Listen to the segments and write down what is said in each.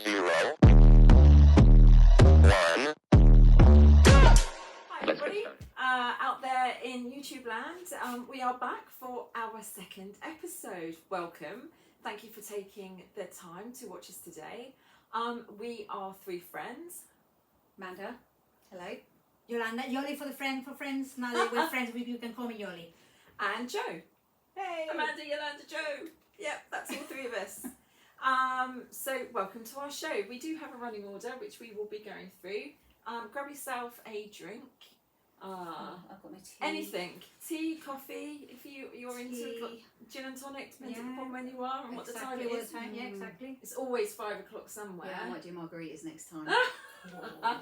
0, 1. Hi everybody, out there in YouTube land. We are back for our second episode. Welcome. Thank you for taking the time to watch us today. We are three friends. Amanda, hello. Yolanda, Yoli for friends. Now that we're friends, you can call me Yoli. And Joe. Hey. Amanda, Yolanda, Joe. Yep, that's all three of us. So welcome to our show. We do have a running order which we will be going through. Grab yourself a drink. I've got my tea. Anything. Tea, coffee, if you're into Tea. Gin and tonic, depending upon when you are and what the time Exactly it what is. the time, yeah, exactly. It's always 5 o'clock somewhere. Yeah, I might do margaritas next time. That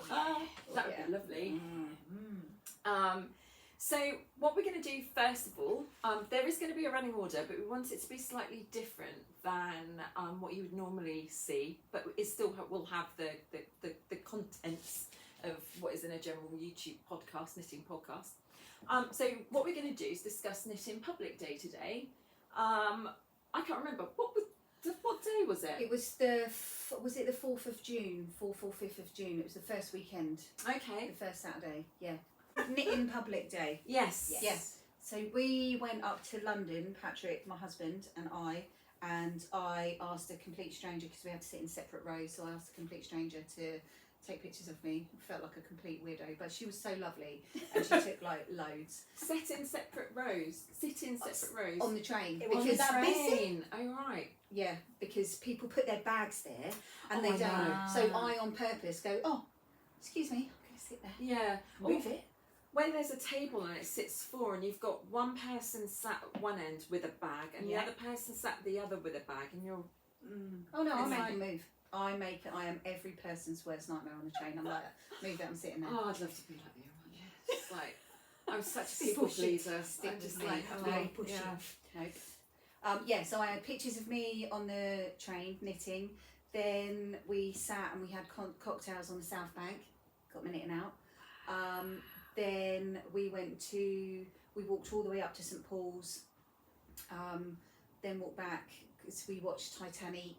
would be lovely. So what we're going to do first of all, there is going to be a running order, but we want it to be slightly different than what you would normally see, but it still will have the contents of what is in a general YouTube podcast, knitting podcast. So what we're going to do is discuss Knit in Public Day today. I can't remember, what day was it? It was the 4th of June, 4th or 5th of June. It was the first weekend. Okay. The first Saturday, yeah. Knit in Public Day. Yes. Yes. So we went up to London, Patrick, my husband, and I asked a complete stranger, because we had to sit in separate rows, so I asked a complete stranger to take pictures of me. I felt like a complete weirdo, but she was so lovely, and she took like loads. Sit in separate rows. On the train. On the train. Oh right. Yeah, because people put their bags there and Oh, they I don't. know. So I on purpose go, oh, excuse me, I'm going to sit there. Yeah. Move it. When there's a table and it sits four and you've got one person sat at one end with a bag and the other person sat the other with a bag and you're... Oh no, I It's make like- a move. I am every person's worst nightmare on the train. I'm like, move it, I'm sitting there. Oh, I'd love to be like you. Yeah. It's like, I'm such a people pleaser. Stick I'm with just me. like, I'm oh, very pushy. yeah. Nope. Yeah, so I had pictures of me on the train knitting. Then we sat and we had cocktails on the South Bank. Got my knitting out. Then we walked all the way up to St Paul's. Then walked back because we watched Titanic,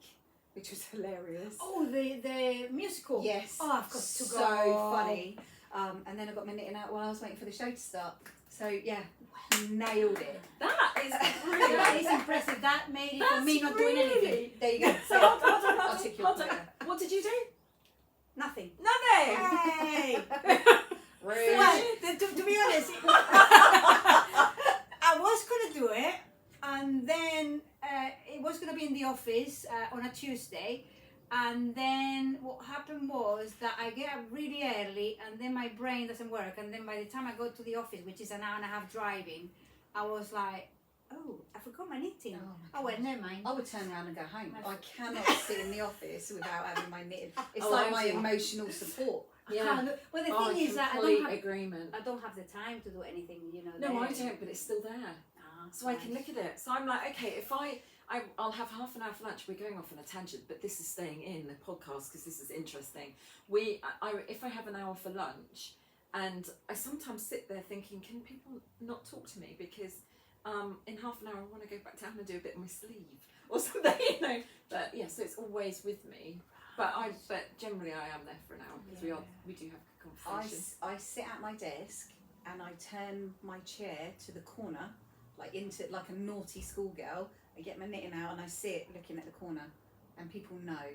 which was hilarious. Oh, the musical. Yes. Oh, I've got to so go. funny. And then I got my knitting out while I was waiting for the show to start. So yeah, nailed it. That is That brilliant. is impressive. That made it for me not doing anything. There you go. So hold on, I'll take your hold on. photo. What did you do? Nothing. Nothing. Hey. Rude. Well, to be honest, I was going to do it, and then it was going to be in the office on a Tuesday, and then what happened was that I get up really early, and then my brain doesn't work, and then by the time I go to the office, which is an hour and a half driving, I was like, oh, I forgot my knitting. Oh my Well, never mind. I would turn around and go home. My I cannot sit in the office without having my knitting. It's Oh, like I my see. emotional support. Yeah. Well, the Oh, thing is that complete agreement. I don't have the time to do anything, you know. No, there. I don't, but it's still there. So I can look at it. So I'm like, okay, if I'll have half an hour for lunch. We're going off on a tangent, but this is staying in the podcast because this is interesting. If I have an hour for lunch, and I sometimes sit there thinking, can people not talk to me because in half an hour I want to go back down and do a bit on my sleeve or something, you know. But yeah, so it's always with me. But generally I am there for an hour because we do have a conversation. I sit at my desk and I turn my chair to the corner, like a naughty schoolgirl. I get my knitting out and I sit looking at the corner, and people know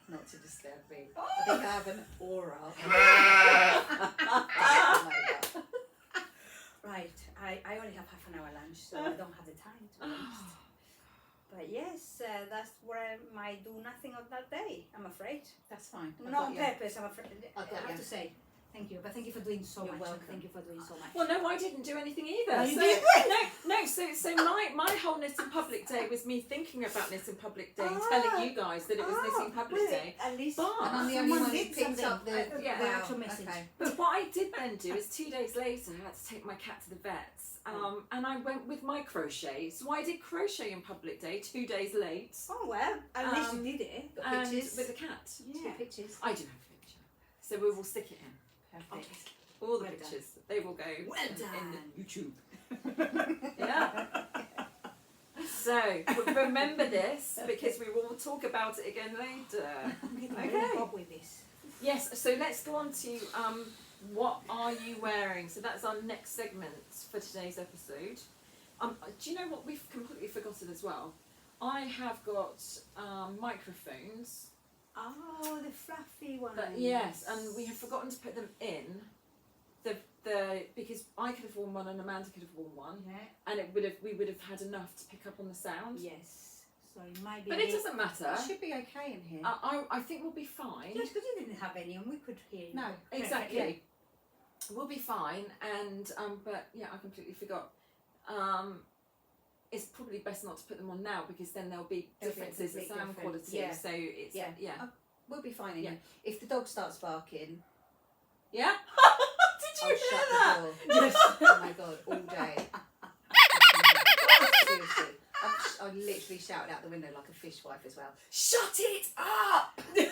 not to disturb me. I think I have an aura. Right, I only have half an hour lunch, so I don't have the time to be honest. But yes, that's where I might do nothing of that day, I'm afraid. That's fine. I Not got on you. purpose, I'm afraid. I got have you. to say, thank you, but thank you for doing so You're much. welcome. Thank you for doing so much. Well, no, I didn't do anything either. No, you so, did No. So my whole Knit in Public Day was me thinking about Knit in Public Day and telling you guys that it was Knit in Public Day. At least But- And I'm the only someone one who did picked something. up the Yeah. the actual message. Okay. But what I did then do is 2 days later I had to take my cat to the vets, and I went with my crochet. So I did crochet in Public Day 2 days late, Oh well, at least you did it. Got and pictures? with a cat. Two pictures. I do have a picture, so we will stick it in. Perfect. All the Well pictures, they will go Well in done. the YouTube. Yeah. So remember this because we will talk about it again later. Yes, so let's go on to what are you wearing? So that's our next segment for today's episode. Do you know what we've completely forgotten as well? I have got microphones. Oh, the fluffy ones. Yes, and we have forgotten to put them in. Because I could have worn one and Amanda could have worn one, and we would have had enough to pick up on the sound. Yes, so it might be. But it doesn't matter. It should be okay in here. I think we'll be fine. Yes, because you didn't have any, and we could hear you. No, Exactly. Yeah. We'll be fine, and but yeah, I completely forgot. It's probably best not to put them on now because then there'll be differences in sound quality. Yeah. So it's yeah. We'll be fine in Yeah. here. If the dog starts barking, Yeah. Did I'll you shut hear the that? door. Yes. Oh my god, all day. Seriously. I literally shouted out the window like a fishwife as well. Shut it up! I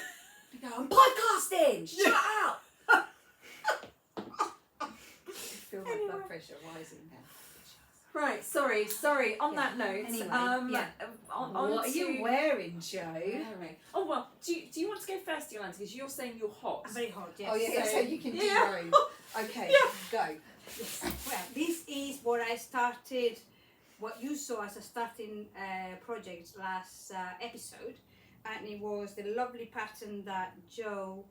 go, I'm podcasting! Shut up! I feel my blood pressure rising now. Right, sorry. On Yeah. that note, Anyway, on what are you wearing, Joe? wearing? Oh well, do you want to go first, Yolanda? Because you're saying you're hot. I'm very hot, yes. Oh yeah, So- so you can do Yeah. your own. Okay, go. Yes. Well, this is what I started, what you saw as a starting project last episode, and it was the lovely pattern that Joe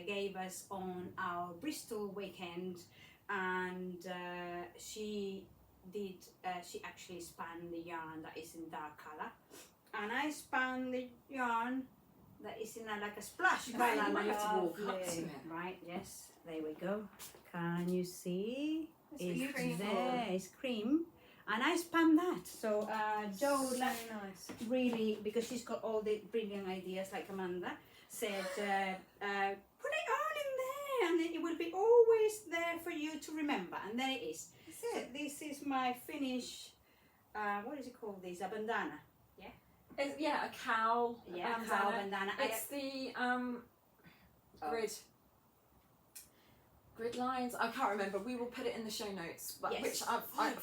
gave us on our Bristol weekend, and she actually spun the yarn that is in dark colour, and I spun the yarn that is in like a splash Right, colour. you might have to walk up to Lovely. it. Right, yes, there we go. Can you see? It's It's beautiful. there, it's cream. And I spun that. So Joe, So like, nice. really, because she's got all the brilliant ideas like Amanda, said, put it on in there and then it will be always there for you to remember. And there it is. That's So it. this is my finish, what is it called this? A bandana. It's, yeah, a cowl. Yeah, bandana. cowl bandana. It's the grid lines. I can't remember. We will put it in the show notes. But Yes. which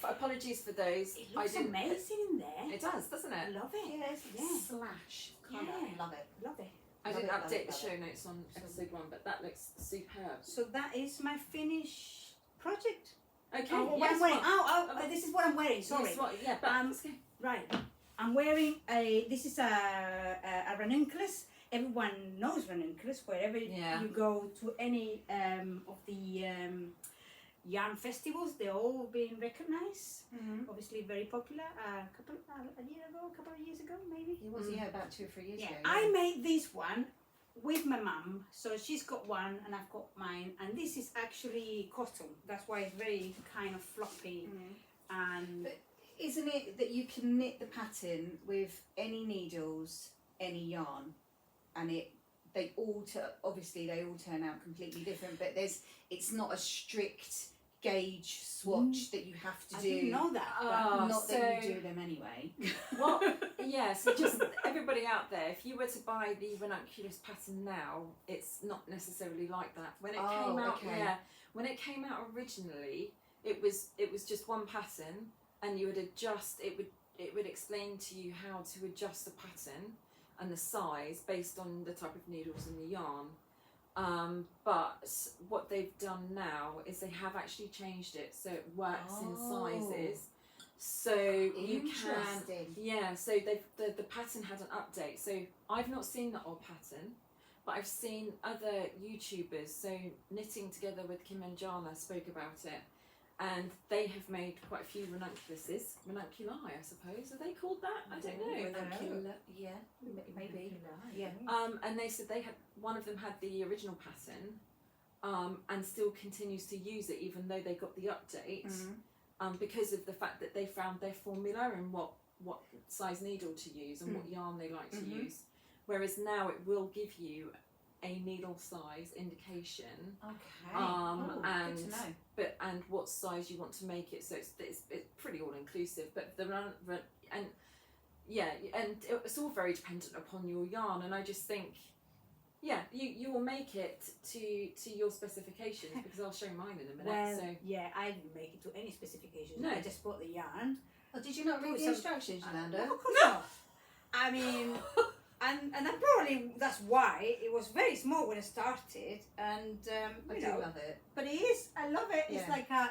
apologies for those. It looks amazing in there. It does, doesn't I it? love it. Yes, Yeah. slash. Colour. Yeah. Love it. Love it. I Love didn't it, love update it, the love show notes on episode 1, but that looks superb. So that is my finish project. Okay. Oh, what yes, I'm wearing. what- Oh, this is what I'm wearing. Sorry. yes, what- yeah, but let's go. Right. I'm wearing this is a ranunculus. Everyone knows ranunculus. Wherever Yeah. you go to any of the yarn festivals, they're all being recognized. Mm-hmm. Obviously very popular. A couple of years ago, maybe. It was about 2 or 3 years Yeah, ago. I made this one with my mum, so she's got one and I've got mine, and this is actually cotton. That's why it's very kind of floppy and But isn't it that you can knit the pattern with any needles, any yarn, and they all turn out completely different, but it's not a strict gauge swatch that you have to I do. didn't know that. Ah, Not so, that you do them anyway. Well, yeah, so just everybody out there, if you were to buy the ranunculus pattern now, it's not necessarily like that. When it came out, okay. when it came out originally, it was just one pattern, and you would adjust. It would explain to you how to adjust the pattern and the size based on the type of needles and the yarn. But what they've done now is they have actually changed it so it works in sizes. So you can, Interesting. so the pattern had an update. So I've not seen the old pattern, but I've seen other YouTubers. So Knitting Together with Kim and Jana spoke about it, and they have made quite a few ranunculi, I suppose. Are they called that? I don't know. Ranuncular, yeah, maybe. Yeah. And they said one of them had the original pattern, and still continues to use it even though they got the update, because of the fact that they found their formula and what size needle to use and what yarn they like to use. Whereas now it will give you a needle size indication, Okay. and good to know. and what size you want to make it. So it's pretty all inclusive. But and it's all very dependent upon your yarn. And I just think, you will make it to your specifications, because I'll show mine in a minute. Well, so yeah, I didn't make it to any specifications. No. I just bought the yarn. Oh, did you not read the some- instructions, Yolanda? No, of course not. I mean, and then probably that's why it was very small when it started, and I you do know, love it. but it is. I love it. Yeah.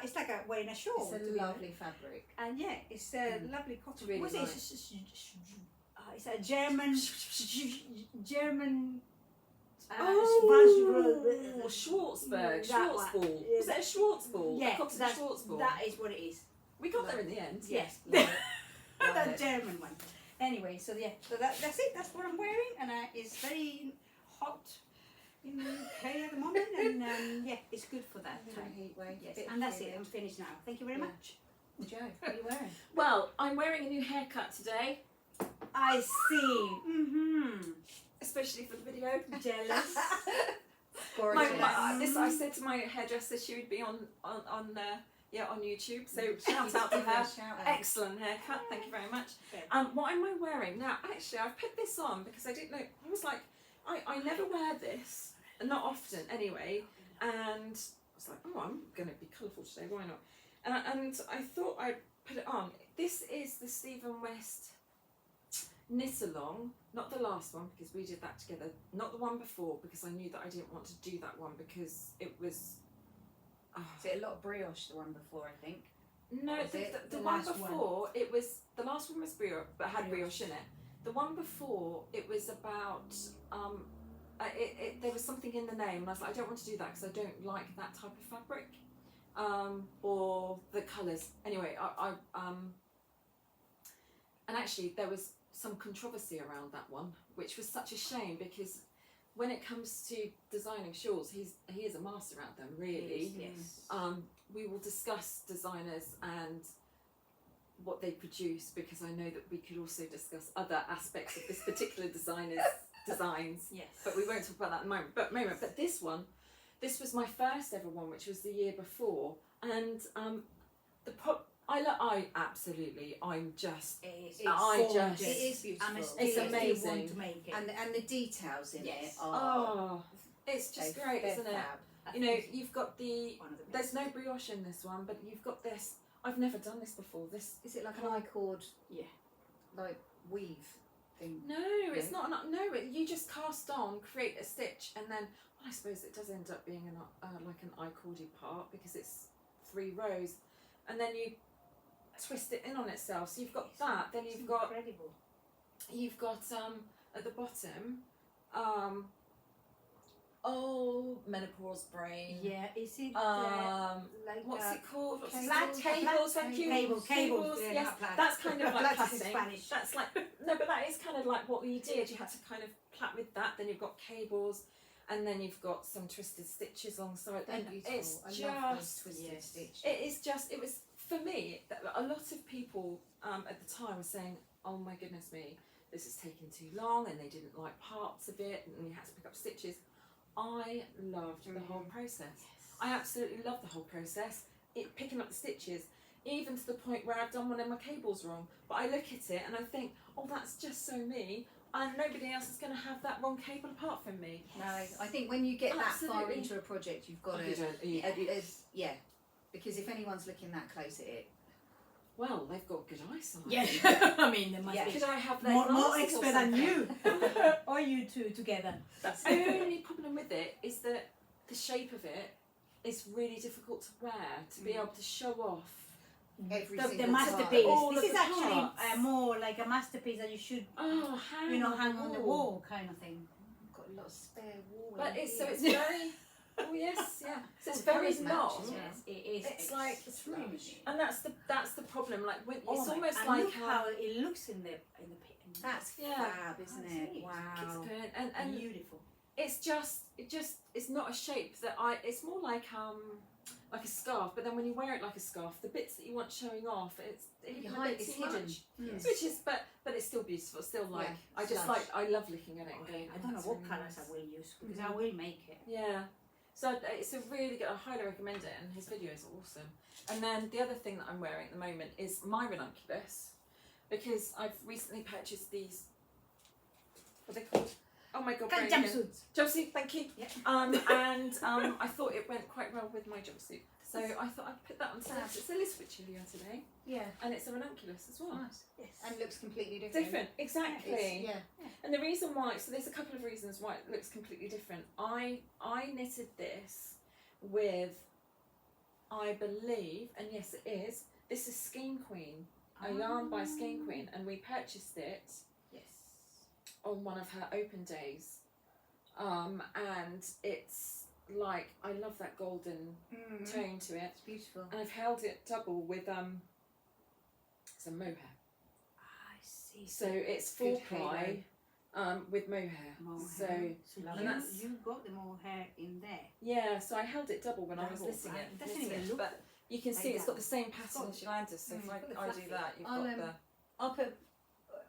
It's like a wearing a shawl. It's to a be lovely fabric. honest. And yeah, it's a lovely cotton. really What's it? nice. It's a German. Oh, Schwarzberg, That one. Schwarzball. Yeah, Was it a Schwarzball? Yeah, A cotton that, Schwarzball. that is what it is. We got there in the end. Yes. Love it. Love That it. German one. Anyway, so yeah, so that's it. That's what I'm wearing, and it's very hot in the UK at the moment, and yeah, it's good for that time. Heat wave. Yes, Bit and that's of it. I'm finished now. Thank you very Yeah. much. Joe, what are you wearing? Well, I'm wearing a new haircut today, I see. especially for the video. Jealous. Gorgeous. This I said to my hairdresser she would be on YouTube. So shout out to her. Shout out. Excellent haircut. Thank you very much. Okay. What am I wearing now? Actually, I've put this on because I didn't know. I was like, I never wear this, not often anyway. And I was like, oh, I'm going to be colourful today. Why not? And I thought I'd put it on. This is the Stephen West knit along, not the last one because we did that together. Not the one before because I knew that I didn't want to do that one because it was. Is it a lot of brioche, the one before, I think? No, Or is the it the the one last one? before it was the last one was brioche, but had Brioche. brioche in it. The one before it was about there was something in the name, and I was like, I don't want to do that because I don't like that type of fabric, or the colours. Anyway, and actually there was some controversy around that one, which was such a shame because when it comes to designing shawls, he is a master at them, really. Yes. We will discuss designers and what they produce because I know that we could also discuss other aspects of this particular designer's designs, Yes. but we won't talk about that in a moment. But this one, this was my first ever one, which was the year before, and I'm just It is beautiful. And It's still amazing. want to make it. And the details in Yes. it are it's just they're- great, they're isn't it? fab. You know, you've got the One of the there's best. no brioche in this one, but you've got this. I've never done this before. This Is it like an I-cord, Yeah. like weave thing? no, it's not. You just cast on, create a stitch, and then well, I suppose it does end up being like an I-cordy part because it's 3 rows, and then you twist it in on itself. So you've got that. Then It's you've got incredible. at the bottom menopause brain. Yeah, is it like What's it called? What's it Plait- called? Cables, thank you. Cables, yes. not plait. That's kind of like Plait is in plaiting. Spanish. That's like no, but that is kind of like what we did. You had to kind of plait with that. Then you've got cables, and then you've got some twisted stitches alongside. They're And beautiful. it's I love those just twisted yes. stitches. it is just it was for me. A lot of people at the time were saying, "Oh my goodness me, this is taking too long," and they didn't like parts of it, and you had to pick up stitches. I loved the whole process. I absolutely love the whole process. Picking up the stitches, even to the point where I've done one of my cables wrong. But I look at it and I think, oh, that's just so me, and nobody else is going to have that wrong cable apart from me. No, I think when you get that far Absolutely. into a project, you've got Oh, to, you don't- yeah, because if anyone's looking that close at it, well, they've got good eyesight. Yeah, I mean, there must Yeah. be Could I have their more glasses or expert than something? you, or you two together. The only problem with it is that the shape of it is really difficult to wear, to be able to show off. every The single masterpiece. All This of is the actually parts. more like a masterpiece that you should, Oh, hang hang on the wall kind of thing. I've got a lot of spare wall. But in it's so here. it's very. Oh yes, yeah. So it's Oh, very colours match long. as well. Yes, it is. It's like it's really nice. and that's the problem. Like when Oh it's my- almost and like look how it looks in the That's Yeah. fab, isn't Oh, it? it's Wow. good. And beautiful. it's it's not a shape that it's more like a scarf. But then when you wear it like a scarf, the bits that you want showing off, it's hidden a bit It's too hidden. much. Mm. Which is but it's still beautiful. It's still like Yeah, I just slush. I love looking at it and going. I "Oh, don't know that's what really colours nice." I will use because Mhm. I will make it. Yeah. So it's a really good. I highly recommend it, and his videos are awesome. And then the other thing that I'm wearing at the moment is my ranunculus, because I've recently purchased these. What are they called? Oh my god! brain again. Jumpsuits. Jumpsuit, thank you. Yeah. And I thought it went quite well with my jumpsuit. So I thought I'd put that on sale. It's a little bit chillier today, Yeah. and it's a ranunculus as well. Nice. Yes. And looks completely different. Different, exactly. It's- yeah. And the reason why, so there's a couple of reasons why it looks completely different. I knitted this with, I believe, and yes it is, this is Skein Queen, a yarn by Skein Queen, and we purchased it Yes. on one of her open days. And it's like, I love that golden tone to it. It's beautiful. And I've held it double with some mohair. I see. So it's Good 4-ply with mohair. So you got the mohair in there. yeah, so I held it double when I was Double, knitting right. it. Doesn't knitting even it, look but you can like see it's that. got the same pattern got- as Yolanda's. So if got the I do fluffy. that, you've I'll, got the.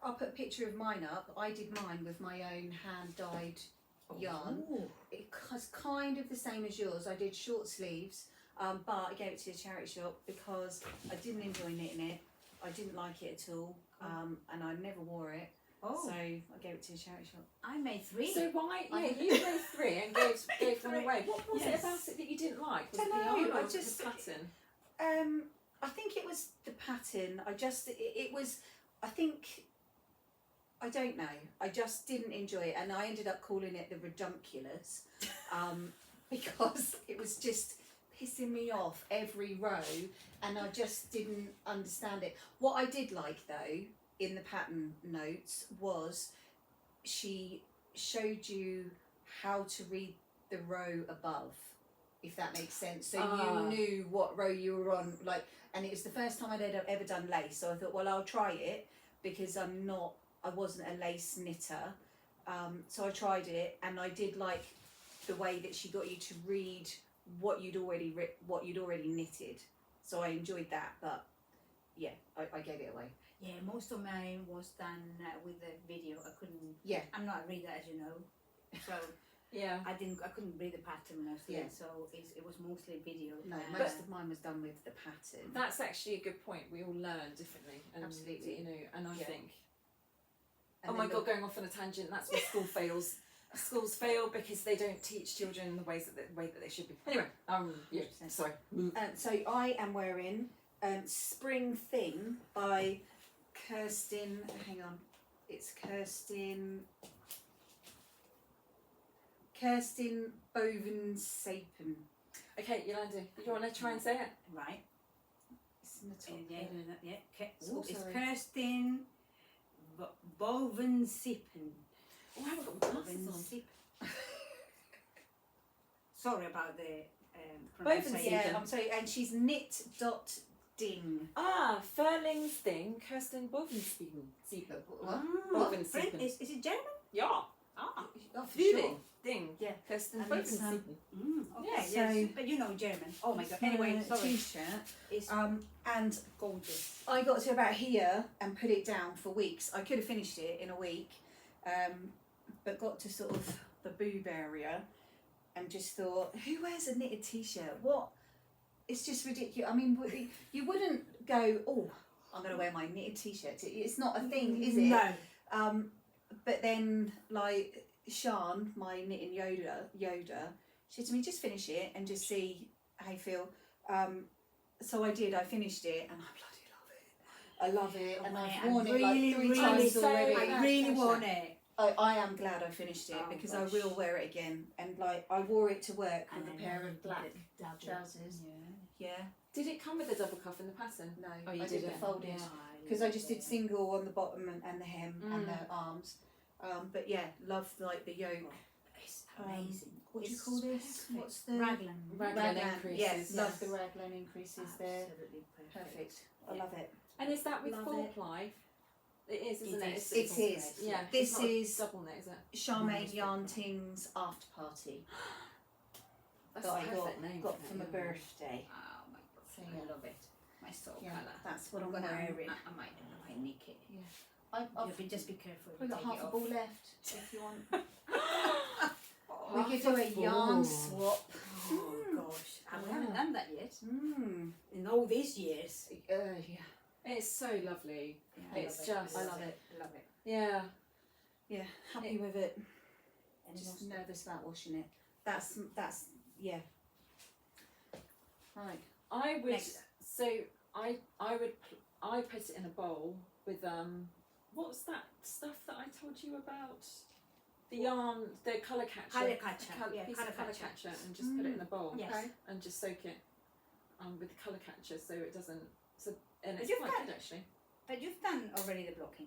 I'll put a picture of mine up. I did mine with my own hand dyed yarn. Ooh. It was kind of the same as yours. I did short sleeves, but I gave it to a charity shop because I didn't enjoy knitting it. I didn't like it at all, and I never wore it. Oh, So I gave it to a charity shop. I made 3. So why? Yeah, you made 3 and gave one away. What was it Yes. about it that you didn't like? Was it Dunno, the yarn I or was it just- the pattern? I think it was the pattern. It was. I don't know. I just didn't enjoy it, and I ended up calling it the redunculus, because it was just pissing me off every row, and I just didn't understand it. What I did like though in the pattern notes was she showed you how to read the row above, if that makes sense. So you knew what row you were on, like, and it was the first time I'd ever done lace. So I thought, well, I'll try it because I wasn't a lace knitter. So I tried it, and I did like the way that she got you to read what you'd already knitted. So I enjoyed that, but yeah, I gave it away. Yeah, most of mine was done with the video. I couldn't. Yeah. I'm not a reader, as you know, so Yeah. I couldn't read the pattern mostly. Yeah. So it was mostly video. No, and, most of mine was done with the pattern. That's actually a good point. We all learn differently, and Absolutely. you know, and I Yeah. think. And Oh my then god, going off on a tangent. That's where school fails. Schools fail because they don't teach children the way that they should be. Anyway, yeah, 100%. sorry. So I am wearing Spring Thing by Kirsten. Hang on, it's Kirsten Boven-Sapen. Okay, Yolanda, you want to try and say it? right. It's in the top. Yeah. Oh, It's sorry. Kirsten Boven-Sippen. Oh, I haven't got my glasses on. Sorry about the Boven-Sippen. pronunciation. Yeah, I'm sorry, and she's knit.ding. Furling's thing, Kirsten Bovenspiegel. What? Boven-Sippen. Is it German? Yeah. Oh, for Fluting. sure. Ding. Yeah. Kirsten And it's, Bovenspiegel. Okay, Yeah, yes, so- but you know German. Oh my god. Anyway, sorry. T-shirt. It's And gorgeous. I got to about here and put it down for weeks. I could have finished it in a week, but got to sort of the boob area and just thought, who wears a knitted t-shirt? What? It's just ridiculous. I mean, you wouldn't go, oh, I'm going to wear my knitted t-shirt. It's not a thing, is it? No. But then, like, Sian, my knitting Yoda, she said to me, just finish it and just see how you feel. So I did, I finished it, and I bloody love it. I love it, and I've worn it like 3 times so already. much. I really want it. I am glad I finished it Oh, because gosh. I will wear it again. And like, I wore it to work with And a pair then of black the double. trousers. Yeah. Yeah, Did it come with a double cuff in the pattern? no, Oh, you I did did the it. folded. Yeah. Because I just did single on the bottom and the hem and the arms. But yeah, love like the yoke. It's amazing. What do you It's call this? perfect. What's the Raglan. Raglan increases. Yes, Yeah. love the raglan increases there. Absolutely Perfect. I Yeah. love it. And is that with Love 4-ply? It is, isn't it? It is. It is. Yeah. This it's not is double knit, is it? Charmaine Yarn Ting's after party That's that a I perfect name. got for for my that, yeah. birthday. Oh my god. So, I yeah. love it. My soul Yeah, colour. that's what I'm gonna- wearing. I might nick it. I've Just be careful. We've got take half it a off. ball left if you want. Oh, We could do a half a yarn ball. swap. Oh gosh, we haven't done that yet. Mm. In all these years. Yeah. It's so lovely. I It's love it. just- I love it. Love it. Yeah. Yeah, happy with it. And Just just nervous about washing it. That's yeah. Right. I would. Next. So I put it in a bowl with what's that stuff that I told you about? The yarn, the colour catcher. Colour catcher, yeah, piece colour of colour catcher. catcher, and just put it in a bowl. Yes. Okay. And just soak it with the colour catcher so it doesn't. So and But it's you've quite got- good actually. But you've done already the blocking.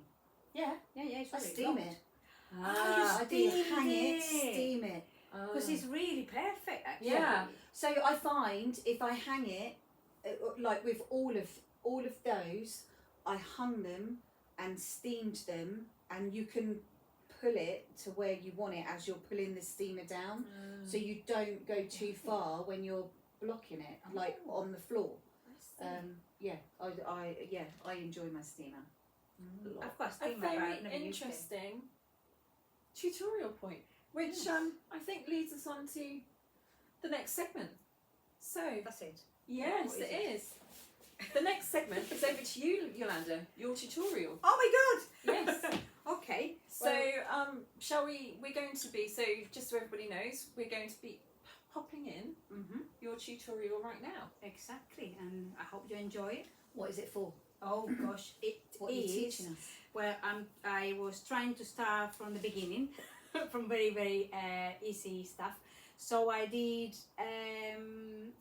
Yeah. It's I already steam blocked. it. Ah, I do you hang it, steamed it. steam it. Because it's really perfect, actually. Yeah. So I find if I hang it, like with all of those, I hung them and steamed them, and you can pull it to where you want it as you're pulling the steamer down, so you don't go too far when you're blocking it, like on the floor. I enjoy my steamer. A lot. I've got a A steamer, but very I've never used it. interesting tutorial point, which I think leads us on to the next segment. So That's it. yes, What is it it? is. The next segment is over to you, Yolanda. Your tutorial. Oh my god! Yes. Okay. So shall we? We're going to be just so everybody knows, we're going to be popping in your tutorial right now. Exactly, and I hope you enjoy it. What is it for? Oh gosh, it What are you is. teaching us? Well, I was trying to start from the beginning, from very, very easy stuff. So I did,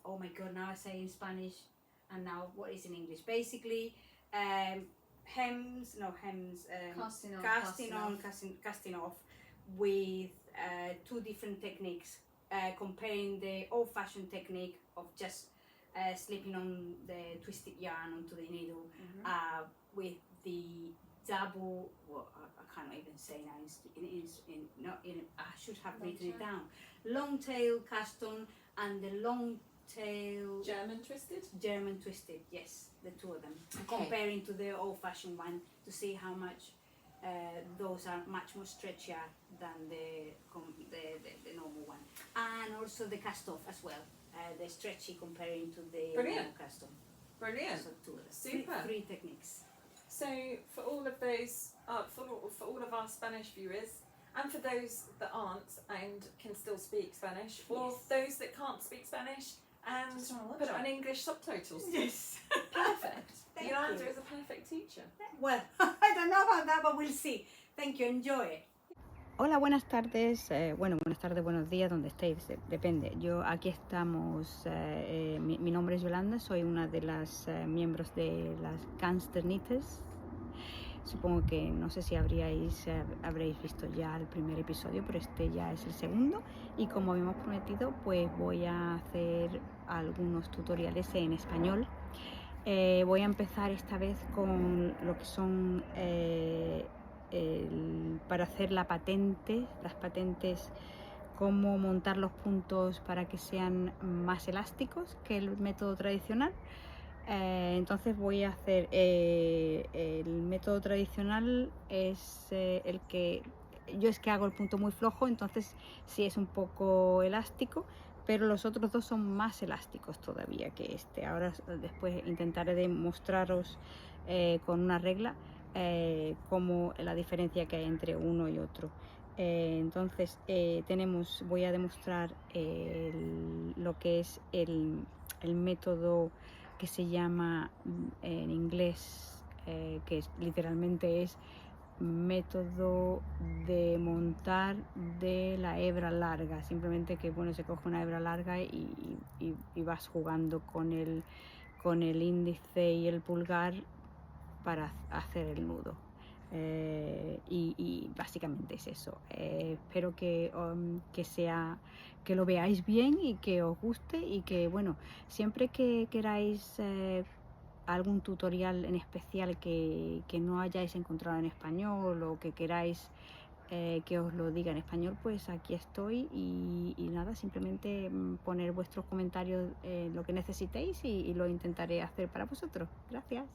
oh my god, now I say in Spanish, and now what is in English? Basically, casting off with two different techniques, comparing the old-fashioned technique of just slipping on the twisted yarn onto the needle with the double, well, I can't even say now, I should have written it down. Long tail cast on and the long tail German twisted. German twisted, yes, the two of them. Okay. Comparing to the old fashioned one to see how much those are much more stretchier than the normal one. And also the cast off as well. The stretchy comparing to the Brilliant. normal cast on. Brilliant. So two of them. Super. Three techniques. So for all of those, for all of our Spanish viewers, and for those that aren't and can still speak Spanish, or Yes. those that can't speak Spanish and Just wanna watch put it it. on English subtitles. Yes. Perfect. Thank Yolanda you. is a perfect teacher. Well, I don't know about that, but we'll see. Thank you. Enjoy it. Hola, buenas tardes. Buenas tardes, buenos días, donde estéis, depende. Yo aquí estamos, mi nombre es Yolanda, soy una de las miembros de las Gangstar Knitters. Supongo que no sé si habréis visto ya el primer episodio, pero este ya es el segundo. Y como habíamos prometido, pues voy a hacer algunos tutoriales en español. Voy a empezar esta vez con lo que son para hacer las patentes, cómo montar los puntos para que sean más elásticos que el método tradicional. Entonces voy a hacer el método tradicional, es el que yo es que hago el punto muy flojo, entonces sí es un poco elástico, pero los otros dos son más elásticos todavía que este. Ahora después intentaré demostraros con una regla como la diferencia que hay entre uno y otro. Entonces voy a demostrar lo que es el método que se llama en inglés, que literalmente es método de montar de la hebra larga. Simplemente que se coge una hebra larga y vas jugando con el índice y el pulgar para hacer el nudo. Y básicamente es eso. Espero que lo veáis bien y que os guste, y que siempre que queráis algún tutorial en especial que no hayáis encontrado en español, o que queráis que os lo diga en español, pues aquí estoy, y nada, simplemente poner vuestros comentarios, lo que necesitéis, y lo intentaré hacer para vosotros. Gracias.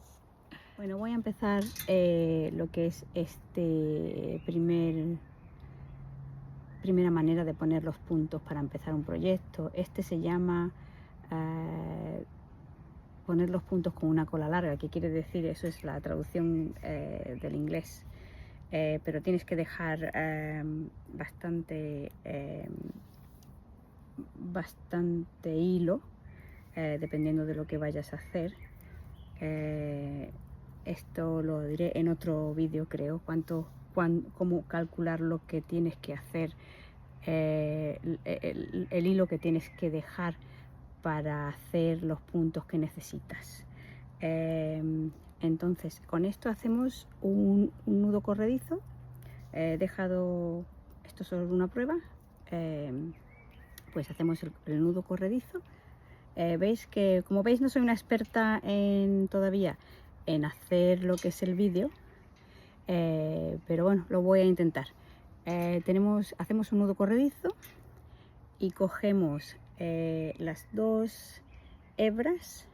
Bueno, voy a empezar lo que es primera manera de poner los puntos para empezar un proyecto. Se llama poner los puntos con una cola larga. ¿Qué quiere decir? Eso es la traducción del inglés. Pero tienes que dejar bastante hilo dependiendo de lo que vayas a hacer. Esto lo diré en otro vídeo, creo, cómo calcular lo que tienes que hacer, el hilo que tienes que dejar para hacer los puntos que necesitas. Entonces, con esto hacemos un nudo corredizo. He dejado esto solo una prueba. Pues hacemos el nudo corredizo. Veis que, como veis, no soy una experta todavía en hacer lo que es el vídeo, pero bueno, lo voy a intentar. Hacemos un nudo corredizo y cogemos las dos hebras.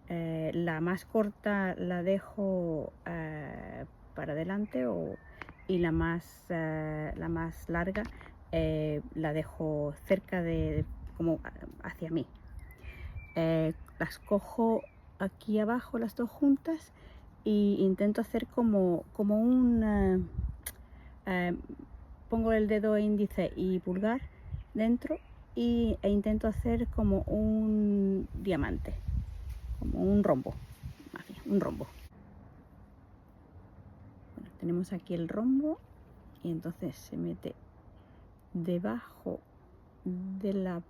La más corta la dejo para adelante y la más larga la dejo cerca como hacia mí. Las cojo aquí abajo las dos juntas e intento hacer como un pongo el dedo índice y pulgar dentro e intento hacer como un diamante, como un rombo, más bien, un rombo. Bueno, tenemos aquí el rombo y entonces se mete debajo de la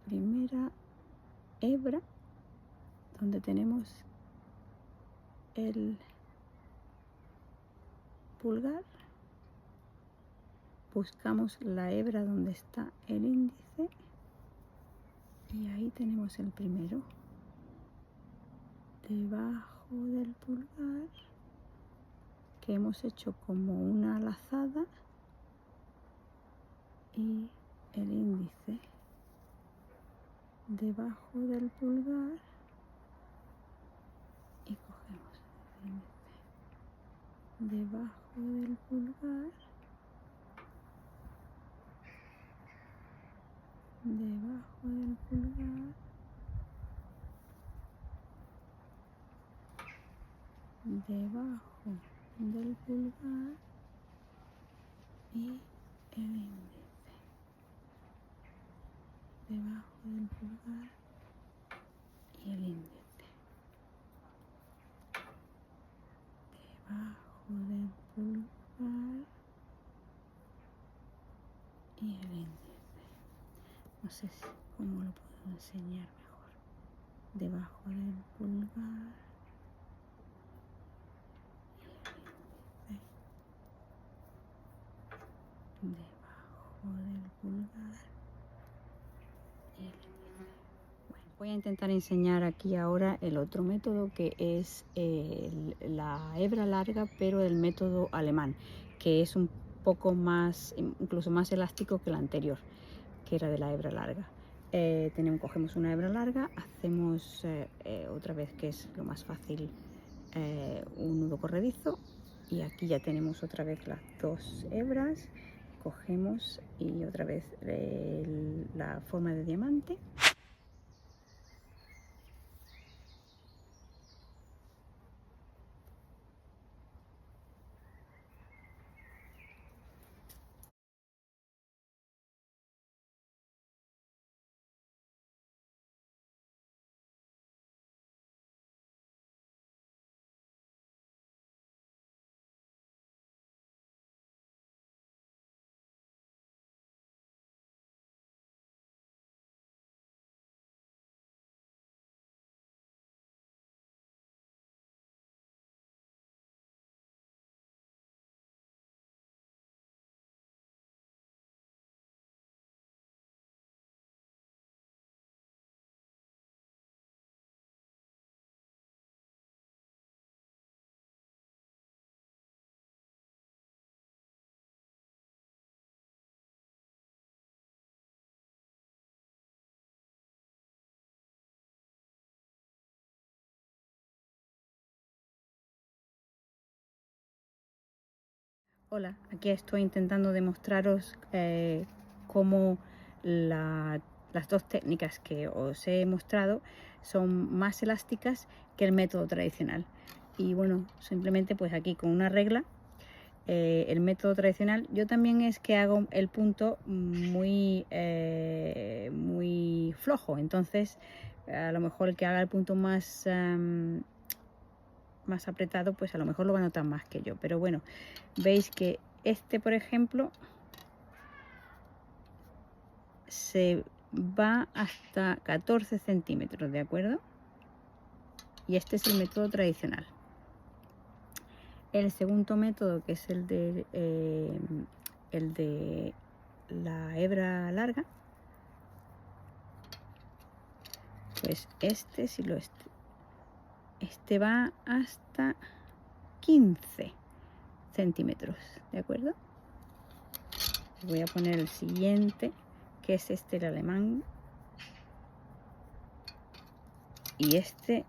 primera hebra donde tenemos el pulgar, buscamos la hebra donde está el índice y ahí tenemos el primero. Debajo del pulgar, que hemos hecho como una lazada, y el índice debajo del pulgar y cogemos el índice debajo del pulgar, debajo del pulgar, debajo del pulgar y el índice debajo del pulgar y el índice debajo del pulgar y el índice. No sé cómo lo puedo enseñar mejor. Debajo del pulgar debajo del pulgar y el índice. Bueno, voy a intentar enseñar aquí ahora el otro método, que es la hebra larga, pero el método alemán, que es un poco más, incluso más elástico que el anterior, que era de la hebra larga. Cogemos una hebra larga, hacemos otra vez, que es lo más fácil, un nudo corredizo, y aquí ya tenemos otra vez las dos hebras. Cogemos y otra vez la forma de diamante. Hola, aquí estoy intentando demostraros cómo las dos técnicas que os he mostrado son más elásticas que el método tradicional. Y bueno, simplemente pues aquí con una regla, el método tradicional, yo también es que hago el punto muy fluff, flojo, entonces a lo mejor el que haga el punto más más apretado, pues a lo mejor lo va a notar más que yo, pero bueno, veis que este, por ejemplo, se va hasta 14 centímetros, ¿de acuerdo? Y este es el método tradicional. El segundo método, que es el de la hebra larga, pues este, si lo este va hasta 15 centímetros, ¿de acuerdo? Voy a poner el siguiente, que es este, el alemán, y este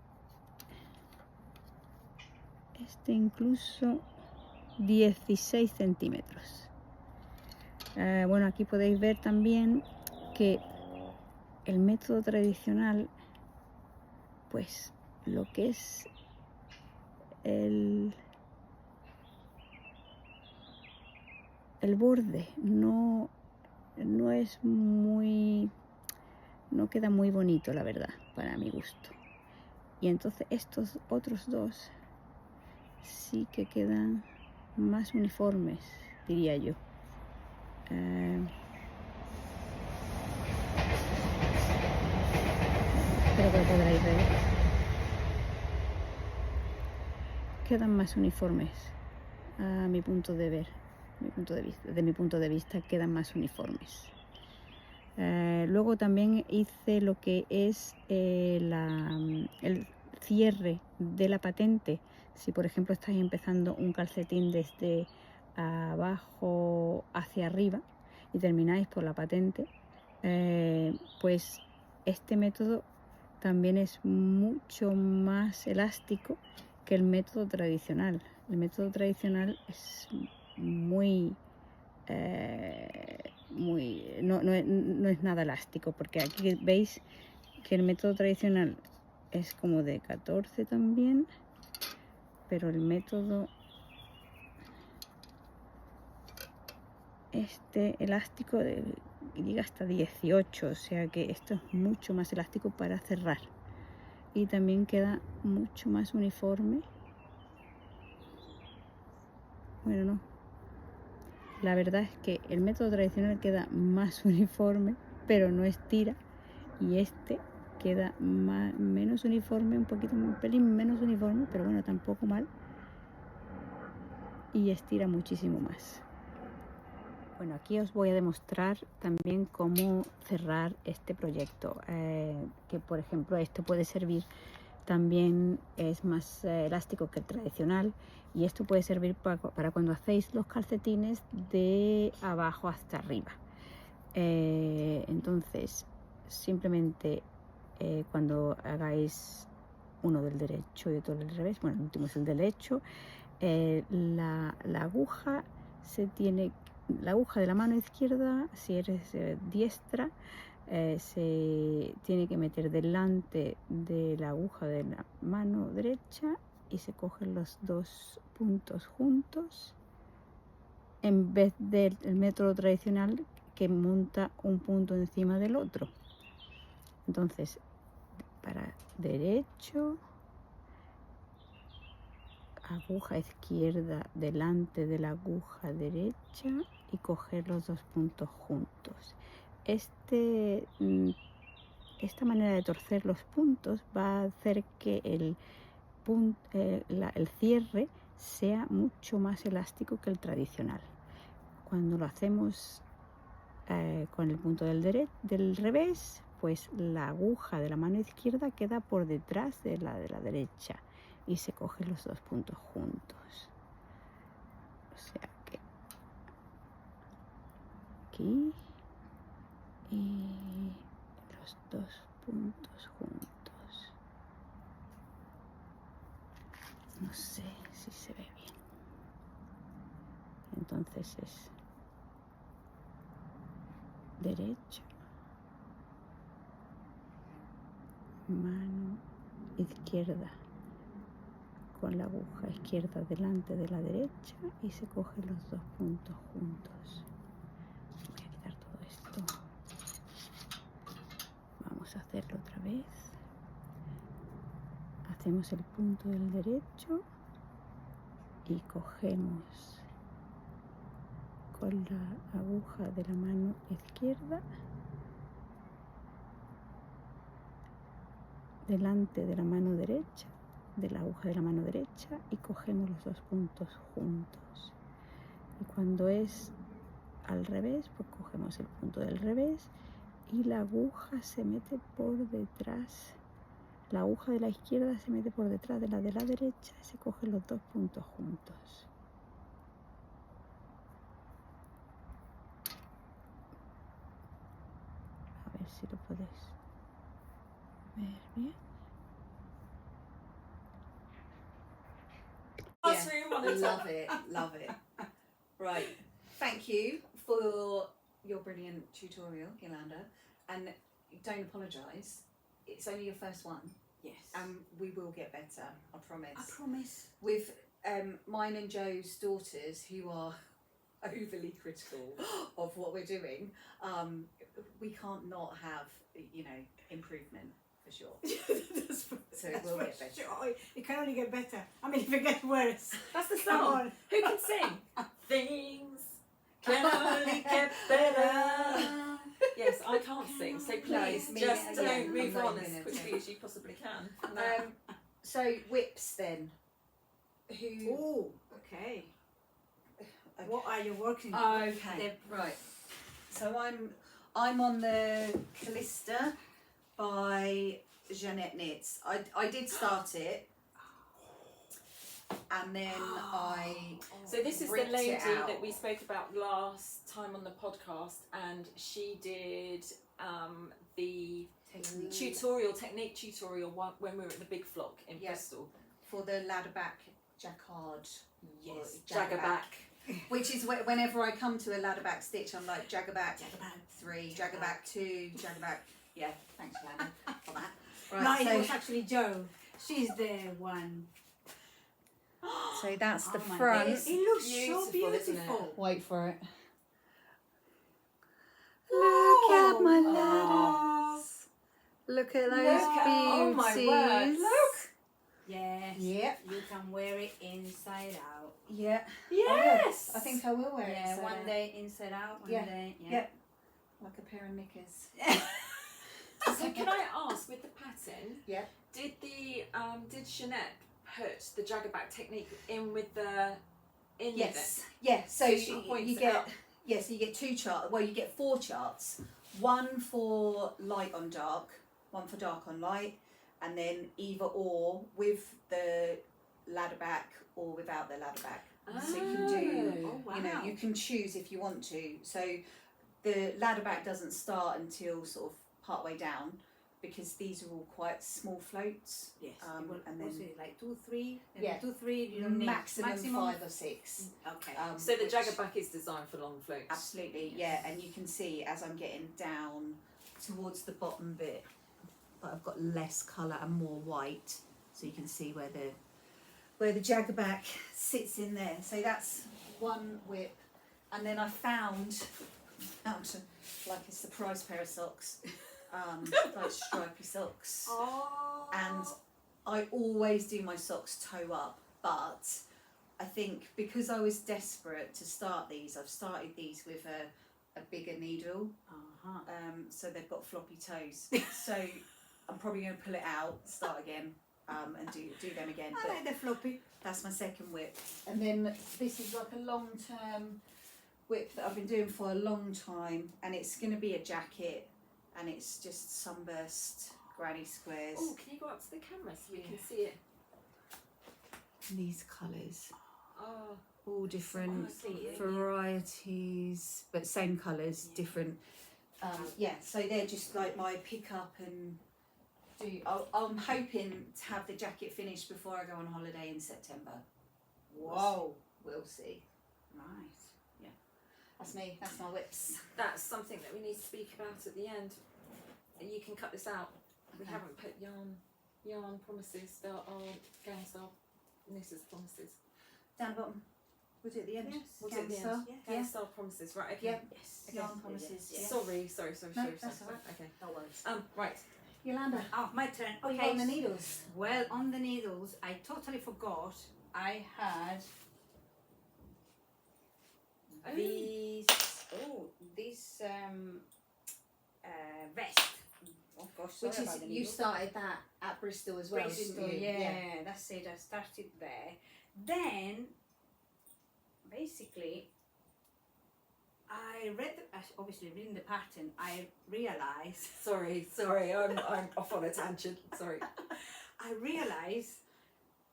incluso 16 centímetros. Bueno, aquí podéis ver también que el método tradicional, pues lo que es el borde no es muy, no queda muy bonito, la verdad, para mi gusto. Y entonces estos otros dos sí que quedan más uniformes, diría yo. Espero que lo podréis ver. Quedan más uniformes a mi punto de ver, desde mi punto de vista quedan más uniformes. Luego también hice lo que es el cierre de la patente. Si por ejemplo estáis empezando un calcetín desde abajo hacia arriba y termináis por la patente, pues este método también es mucho más elástico que el método tradicional. El método tradicional es muy no es nada elástico, porque aquí veis que el método tradicional es como de 14 también, pero el método elástico llega hasta 18, o sea que esto es mucho más elástico para cerrar y también queda mucho más uniforme. Bueno, no, la verdad es que el método tradicional queda más uniforme, pero no estira, y este queda menos uniforme, un pelín menos uniforme, pero bueno, tampoco mal, y estira muchísimo más. Bueno, aquí os voy a demostrar también cómo cerrar este proyecto, que por ejemplo esto puede servir también, es más elástico que el tradicional, y esto puede servir para cuando hacéis los calcetines de abajo hasta arriba. Entonces simplemente cuando hagáis uno del derecho y otro del revés, bueno, el último es el derecho, la aguja la aguja de la mano izquierda, si eres diestra, se tiene que meter delante de la aguja de la mano derecha y se cogen los dos puntos juntos, en vez del método tradicional que monta un punto encima del otro. Entonces, para derecho, aguja izquierda delante de la aguja derecha y coger los dos puntos juntos. Esta manera de torcer los puntos va a hacer que el cierre sea mucho más elástico que el tradicional. Cuando lo hacemos con el punto del revés, pues la aguja de la mano izquierda queda por detrás de la derecha y se cogen los dos puntos juntos. O sea que aquí y los dos puntos juntos. No sé si se ve bien. Entonces es derecho, mano izquierda con la aguja izquierda delante de la derecha y se cogen los dos puntos juntos. Voy a quitar todo esto. Vamos a metemos el punto del derecho y cogemos con la aguja de la mano izquierda delante de la mano derecha, de la aguja de la mano derecha, y cogemos los dos puntos juntos. Y cuando es al revés, pues cogemos el punto del revés y la aguja se mete por detrás. La aguja de la izquierda se mete por detrás de la derecha y se cogen los dos puntos juntos. A ver si lo podéis ver bien. Love it, love it. Right, thank you for your brilliant tutorial, Yolanda, and don't apologise. It's only your first one, Yes. and we will get better. I promise. I promise. With mine and Joe's daughters, who are overly critical of what we're doing, we can't not have, you know, improvement for sure. So it will get better. Sure. It can only get better. I mean, if it gets worse. That's the Come song. on. Who can sing? Things can only get better. Yes, I can't sing, so please me just neither. don't I'm move not on even as gonna quickly do. as you possibly can. So whips then. Who? Oh, okay. What are you working Okay, right. So I'm on the Callista by Jeanette Knits. I did start it, and then I So this is the ripped lady it out. that we spoke about last time on the podcast, and she did the technique tutorial when we were at the Big Flock in Yeah. Bristol. for the ladderback jacquard. Yes, Jaggerback. Which is whenever I come to a ladderback stitch, I'm like jaggerback Jaggerback 3, jaggerback 2, jaggerback. Yeah, thanks, Lana, for that. No, Right, it was actually Jo. She's the one. so that's the Oh my front. goodness. It looks Beautiful, so isn't it? beautiful. Wait for it. Look at my ladders. Look at those Oh my word! beauties. Look. Yes. Yep. You can wear it inside out. Yeah. Yes. I think I will wear it. Yeah, so one day inside out, one Yeah. day. Yeah. Like a pair of knickers. So can I ask, with the pattern? Yeah. Did did Jeanette put the jaggerback technique in with the Yes. Yeah. So So she points you it get out. you get 2 charts. Well, you get 4 charts. One for light on dark, one for dark on light, and then either or with the ladderback or without the ladderback. So you can do, Oh, wow. you know, you can choose if you want to. So the ladderback doesn't start until sort of part way down, because these are all quite small floats. Yes. And and then then like 2, 3. Yeah. 2, 3. You don't need maximum 5 or 6. Okay. So the which- jaggerback is designed for long floats. Absolutely, yeah, and you can see as I'm getting down towards the bottom bit that I've got less colour and more white, so you can see where the jaggerback sits in there. So that's one whip, and then I found like a surprise pair of socks, like stripy socks, Oh. and I always do my socks toe up, but I think because I was desperate to start these, I've started these with a bigger needle, Uh-huh. so they've got floppy toes. So I'm probably going to pull it out, start again, and do them again. I But like the floppy. that's my second whip. And then this is like a long-term whip that I've been doing for a long time, and it's going to be a jacket, and it's just sunburst granny squares. Oh, can you go up to the camera so we can Yeah. see it? These colours. Oh, All different Honestly, varieties, but same colours, Yeah. different. Yeah, so they're just like my pick up and do. I'm hoping to have the jacket finished before I go on holiday in September. Whoa. We'll see. Nice. That's me. That's my whips. that's something that we need to speak about at the end. And you can cut this out. We Okay. haven't put yarn promises. There are Gangstar Nissa's promises. Down the bottom. We'll do it at the end. Yes. What's it at the end? Gangstar. Yeah. Gangstar promises, right? Okay. Yeah. Yes. Yarn promises. Yeah. Sorry. No, Okay. that's all right. Okay. No worries. Right. Yolanda. Oh, my turn. Oh, Okay. you're on the needles. Well, on the needles, I totally forgot I had these. Oh, this vest. Oh gosh, sorry Which about is, the you needles. started that at Bristol as well, Bristol, didn't you? yeah, that's it. I started there. Then, basically, I read, obviously reading the pattern, I realized. Sorry, I'm off on a tangent. Sorry. I realized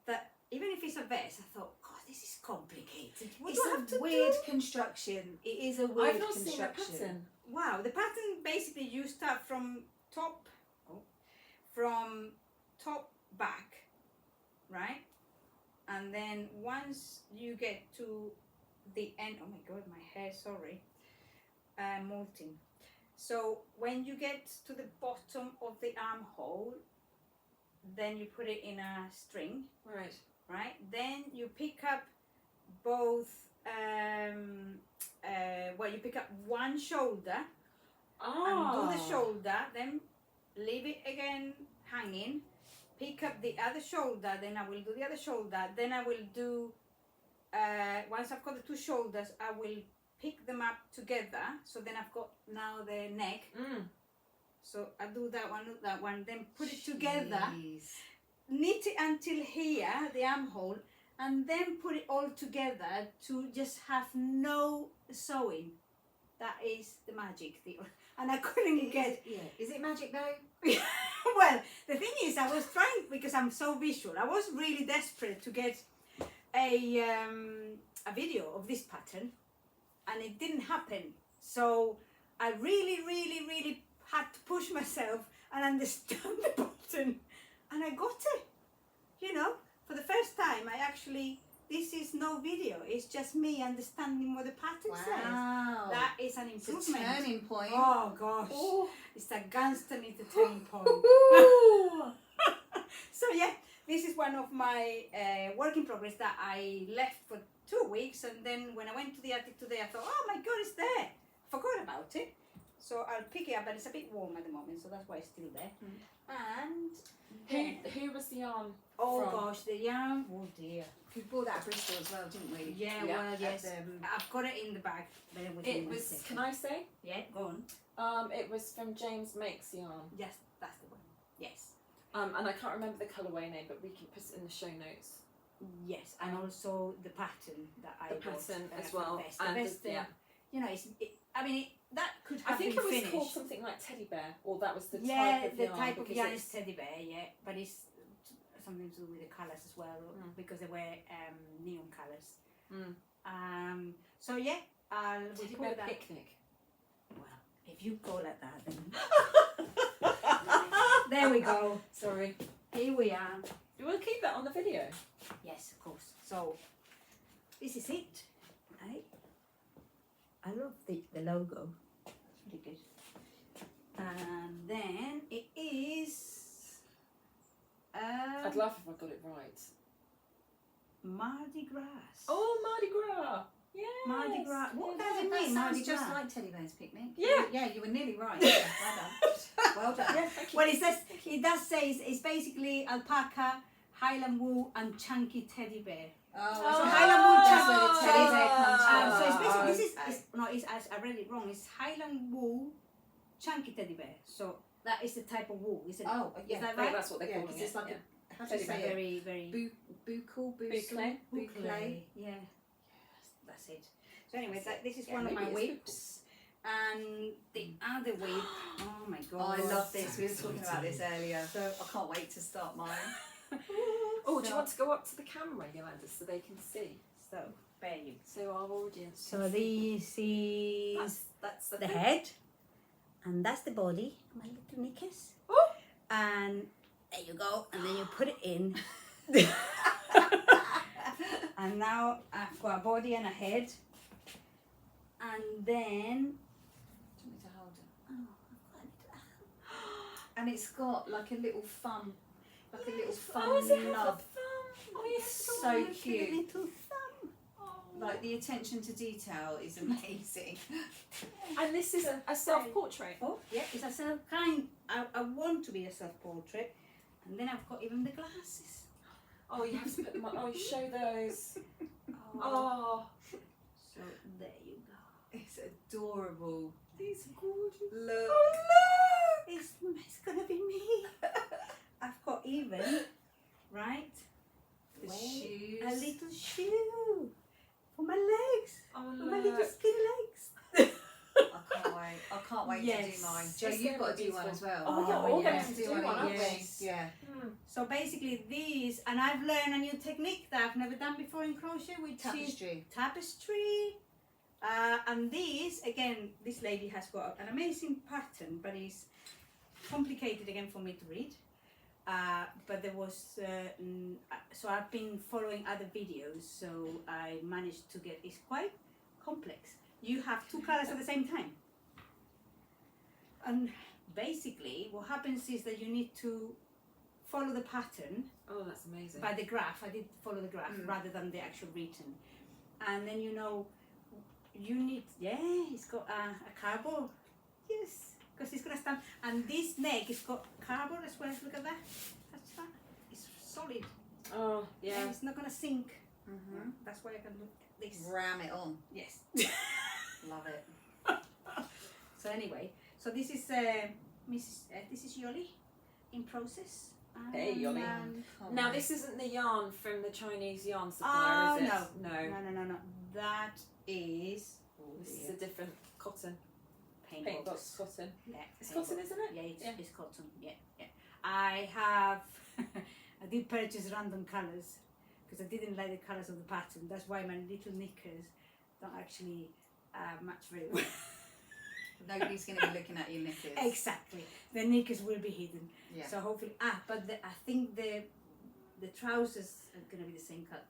that even if it's a vest, I thought, God, this is complicated. What do I have It's to a weird do? construction. It is a weird I've not construction. seen the pattern. Wow, the pattern basically you start from top back, right? And then once you get to the end, oh my God, my hair, sorry, molting. So when you get to the bottom of the armhole, then you put it in a string, Right. right? Then you pick up both, you pick up one shoulder and do the shoulder, then leave it again hanging, pick up the other shoulder, then I will do the other shoulder, then I will do, once I've got the two shoulders, I will pick them up together, so then I've got now the neck, so I do that one, then put it together, Jeez. knit it until here, the armhole, and then put it all together to just have no sewing. That is the magic. And I couldn't get... Yeah. Is it magic though? Well, the thing is, I was trying, because I'm so visual, I was really desperate to get a video of this pattern, and it didn't happen. So I really had to push myself and understand the pattern, and I got it. You know, for the first time, this is no video, it's just me understanding what the pattern says. Wow. That is an It's a improvement. turning point. Oh gosh, Ooh. it's a Gangstar need to turning point. So yeah, this is one of my work in progress that I left for 2 weeks, and then when I went to the attic today, I thought, oh my God, it's there. Forgot about it. So I'll pick it up, but it's a bit warm at the moment, so that's why it's still there. And then, Who was the yarn oh from? gosh, the yarn. Oh dear. We bought that at Bristol as well, didn't we? Yeah, Yeah, well, at yes. the- I've got it in the bag. Bear with me It one was. second. Can I say? Yeah, go on. It was from James Makes Yarn. Yes, that's the one. Yes. And I can't remember the colourway name, but we can put it in the show notes. Yes, and also the pattern that I The bought, pattern as for the well, vest. The and vest, yeah. You know, that could I have think been it was finished. called something like teddy bear, or that was the Yeah, type of the yarn. type of because yarn it's- is teddy bear, yeah, but it's something to do with the colours as well, because they were neon colours. So yeah, we'll Teddy put bear that. picnic. Well, if you call it that, then there we go. Sorry. Here we are. We'll keep that on the video. Yes, of course. So this is it. Right? I love the logo. It's really good. And then it is I'd laugh if I got it right. Mardi Gras. Oh, Mardi Gras. Yeah. Mardi Gras. What Yeah, does it That mean, Mardi sounds just Gras? like Teddy Bear's Picnic. Yeah. Yeah, you were nearly right. Yeah, well done. Well done. Yeah, thank you. Well, it does say it's basically alpaca, Highland wool, and chunky teddy bear. Oh, So so Highland wool that's where the chunky. teddy bear comes from. So it's basically Okay. I read it wrong. It's Highland wool, chunky teddy bear. So that is the type of wool, isn't it? Oh, yeah. Is that Oh, right? that's what they're Yeah, calling 'cause it. it's like yeah. how do you It's say it? very Buccal, Boucle. boucle. Yeah, that's it. So anyway, this is Yeah, one of maybe my it's whips, and the other whip. Oh my Oh, god! I love this. We were talking about this earlier. So I can't wait to start mine. Oh, do you want to go up to the camera, Yolanda, so they can see? So bear you. So our audience. So can see. this is That's the head, and that's the body. My little knickers. Oh. And there you go, and then you put it in. And now I've got a body and a head, and then Do you want me to hold it? oh, I've got a little And it's got like a little thumb, like a little thumb Oh, does it have a nub. thumb? Oh, yes, So cute. little thumb. Oh. Like the attention to detail is amazing. And this is a self-portrait. Oh, yeah, it's a self kind. I want to be a self-portrait, and then I've got even the glasses. Oh, you have to put them on. Oh, you show those. Oh. Oh, So there you go. It's adorable. these are gorgeous. Look. Oh, look! It's gonna be me. I've got even, right? The Wait, shoes. a little shoe for my legs. Oh, For my little look. skinny legs. I can't wait. I can't wait to Yes. do mine. Joe, It's you've gonna got to be do one as beautiful. well. Oh, yeah, all yeah. going to do one, aren't we? Yes. Yeah. Hmm. So basically these, and I've learned a new technique that I've never done before in crochet, which is Tapestry. tapestry. And these, again, this lady has got an amazing pattern, but it's complicated again for me to read. But there was, so I've been following other videos, so I managed to get, it's quite complex. You have two colors at the same time. And basically what happens is that you need to follow the pattern Oh, that's amazing. by the graph. I did follow the graph rather than the actual written. And then you know, you need, it's got a cardboard. Yes, because it's going to stand. And this neck has got cardboard as well. Look at that. That's that. It's solid. Oh, yeah. And it's not going to sink. Mm-hmm. That's why I can look at this. Ram it on. Yes. Love it. So anyway, so this is this is Yoli in process. Hey, Yoli. Can't Now, wait. this isn't the yarn from the Chinese yarn supplier, is it? No. No. No. That is. This is a different cotton. paint Paint box. box cotton. Yeah, It's paint cotton, box. isn't it? Yeah, it's, Yeah. it's cotton. Yeah. I have. I did purchase random colours because I didn't like the colours of the pattern. That's why my little knickers don't actually match very well. Nobody's going to be looking at your knickers. Exactly. The knickers will be hidden. Yeah. So hopefully, but I think the trousers are gonna be the same cut.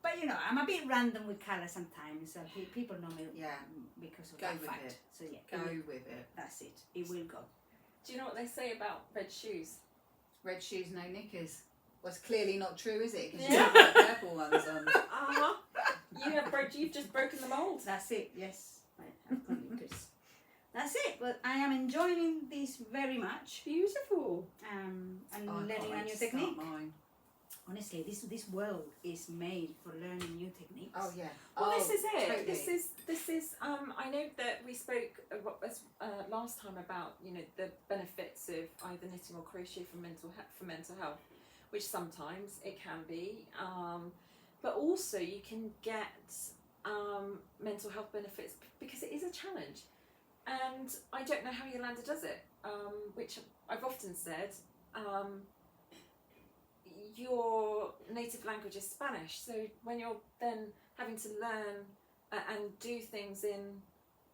But you know, I'm a bit random with colour sometimes. So people know me Yeah. because of Go that with fact. it. So yeah, Go it will- with it. that's it. It will go. Do you know what they say about red shoes? Red shoes, no knickers. Well, it's clearly not true, is it? Because Yeah. you've got purple ones on. Uh-huh. You've just broken the mould. That's it. Yes, I've got knickers. That's it. But I am enjoying this very much. Beautiful. And Oh, I can't learning a wait new to start technique. mine. Honestly, this world is made for learning new techniques. Oh yeah. Well, oh, this is it. Totally. This is. I know that we spoke last time about the benefits of either knitting or crochet for mental health, which sometimes it can be, but also you can get mental health benefits because it is a challenge, and I don't know how Yolanda does it, which I've often said. Your native language is Spanish, so when you're then having to learn and do things in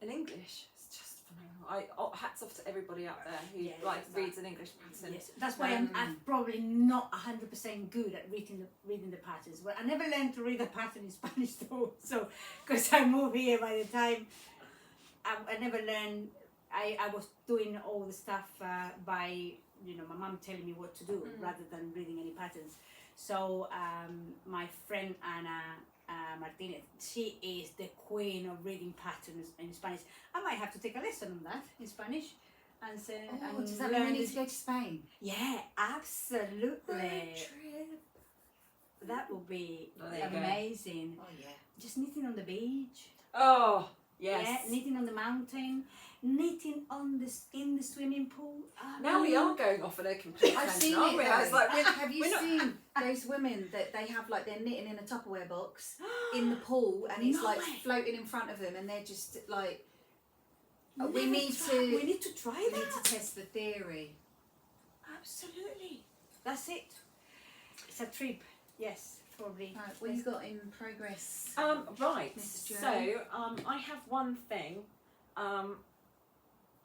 English, it's just phenomenal. Hats off to everybody out there who reads an English pattern. Yes, that's why I'm probably not 100% good at reading the patterns. But I never learned to read a pattern in Spanish though. So, because I moved here by the time, I never learned. I was doing all the stuff by my mum telling me what to do rather than reading any patterns. So my friend Ana Martinez, she is the queen of reading patterns in Spanish. I might have to take a lesson on that in Spanish. And say, and does that mean we learn need this- to go to Spain? Yeah, absolutely. Road trip. That would be Oh, there you go. amazing. Oh yeah. Just knitting on the beach. Oh yes. Yeah, knitting on the mountain, knitting in the swimming pool. Now we are going off on a complete I've tangent, seen aren't it. we? I was like, Have you we're not- seen those women that they have like they're knitting in a Tupperware box in the pool and it's No like way. floating in front of them and they're just like Never we need try- to We need to try we need that. to test the theory. Absolutely. That's it. It's a trip. Yes, probably. Right, what you got in progress? Right. Mrs. Jo? So I have one thing,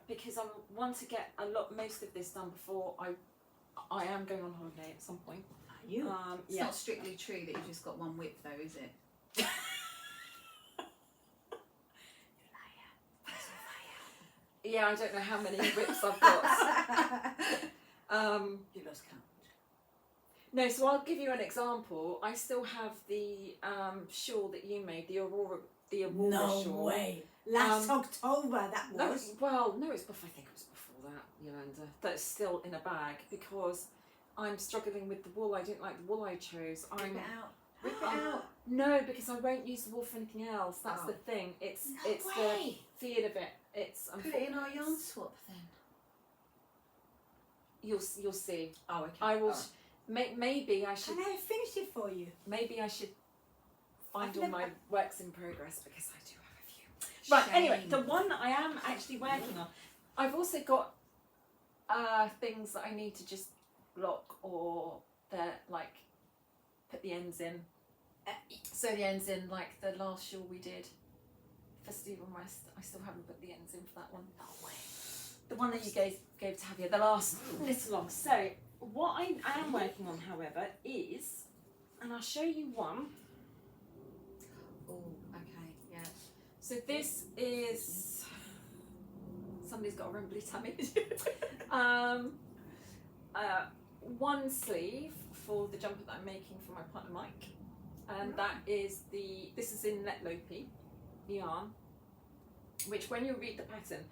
because I want to get most of this done before I am going on holiday at some point. Are you? It's Yeah. not strictly true that you've just got one whip though, is it? Yeah, I don't know how many whips I've got. You lost count. No, so I'll give you an example. I still have the shawl that you made, the Aurora No shawl. way. Last October that No, was. no, it's before. I think it was before that, Yolanda. That's still in a bag because I'm struggling with the wool. I didn't like the wool I chose. Rip it out. Rip it Um, out. No, because I won't use the wool for anything else. That's Oh. the thing. It's No it's way. the feel of it. It's Put it in our yarn swap then. You'll see. Oh, okay. I will. Oh. Maybe I should. Can I finish it for you? Maybe I should find I've all never- my works in progress because I do have a few. Right. Anyway, Shame. the one that I am actually working on, I've also got things that I need to just block or like put the ends in. So the ends in, like the last shawl we did for Stephen West, I still haven't put the ends in for that one. No way. The one that you gave to Javier, the last little long. So what I am working on, however, is, and I'll show you one. Oh, okay, yeah. So this is, somebody's got a rumbly tummy. One sleeve for the jumper that I'm making for my partner Mike, and that is this is in Let Lopi yarn, which when you read the pattern,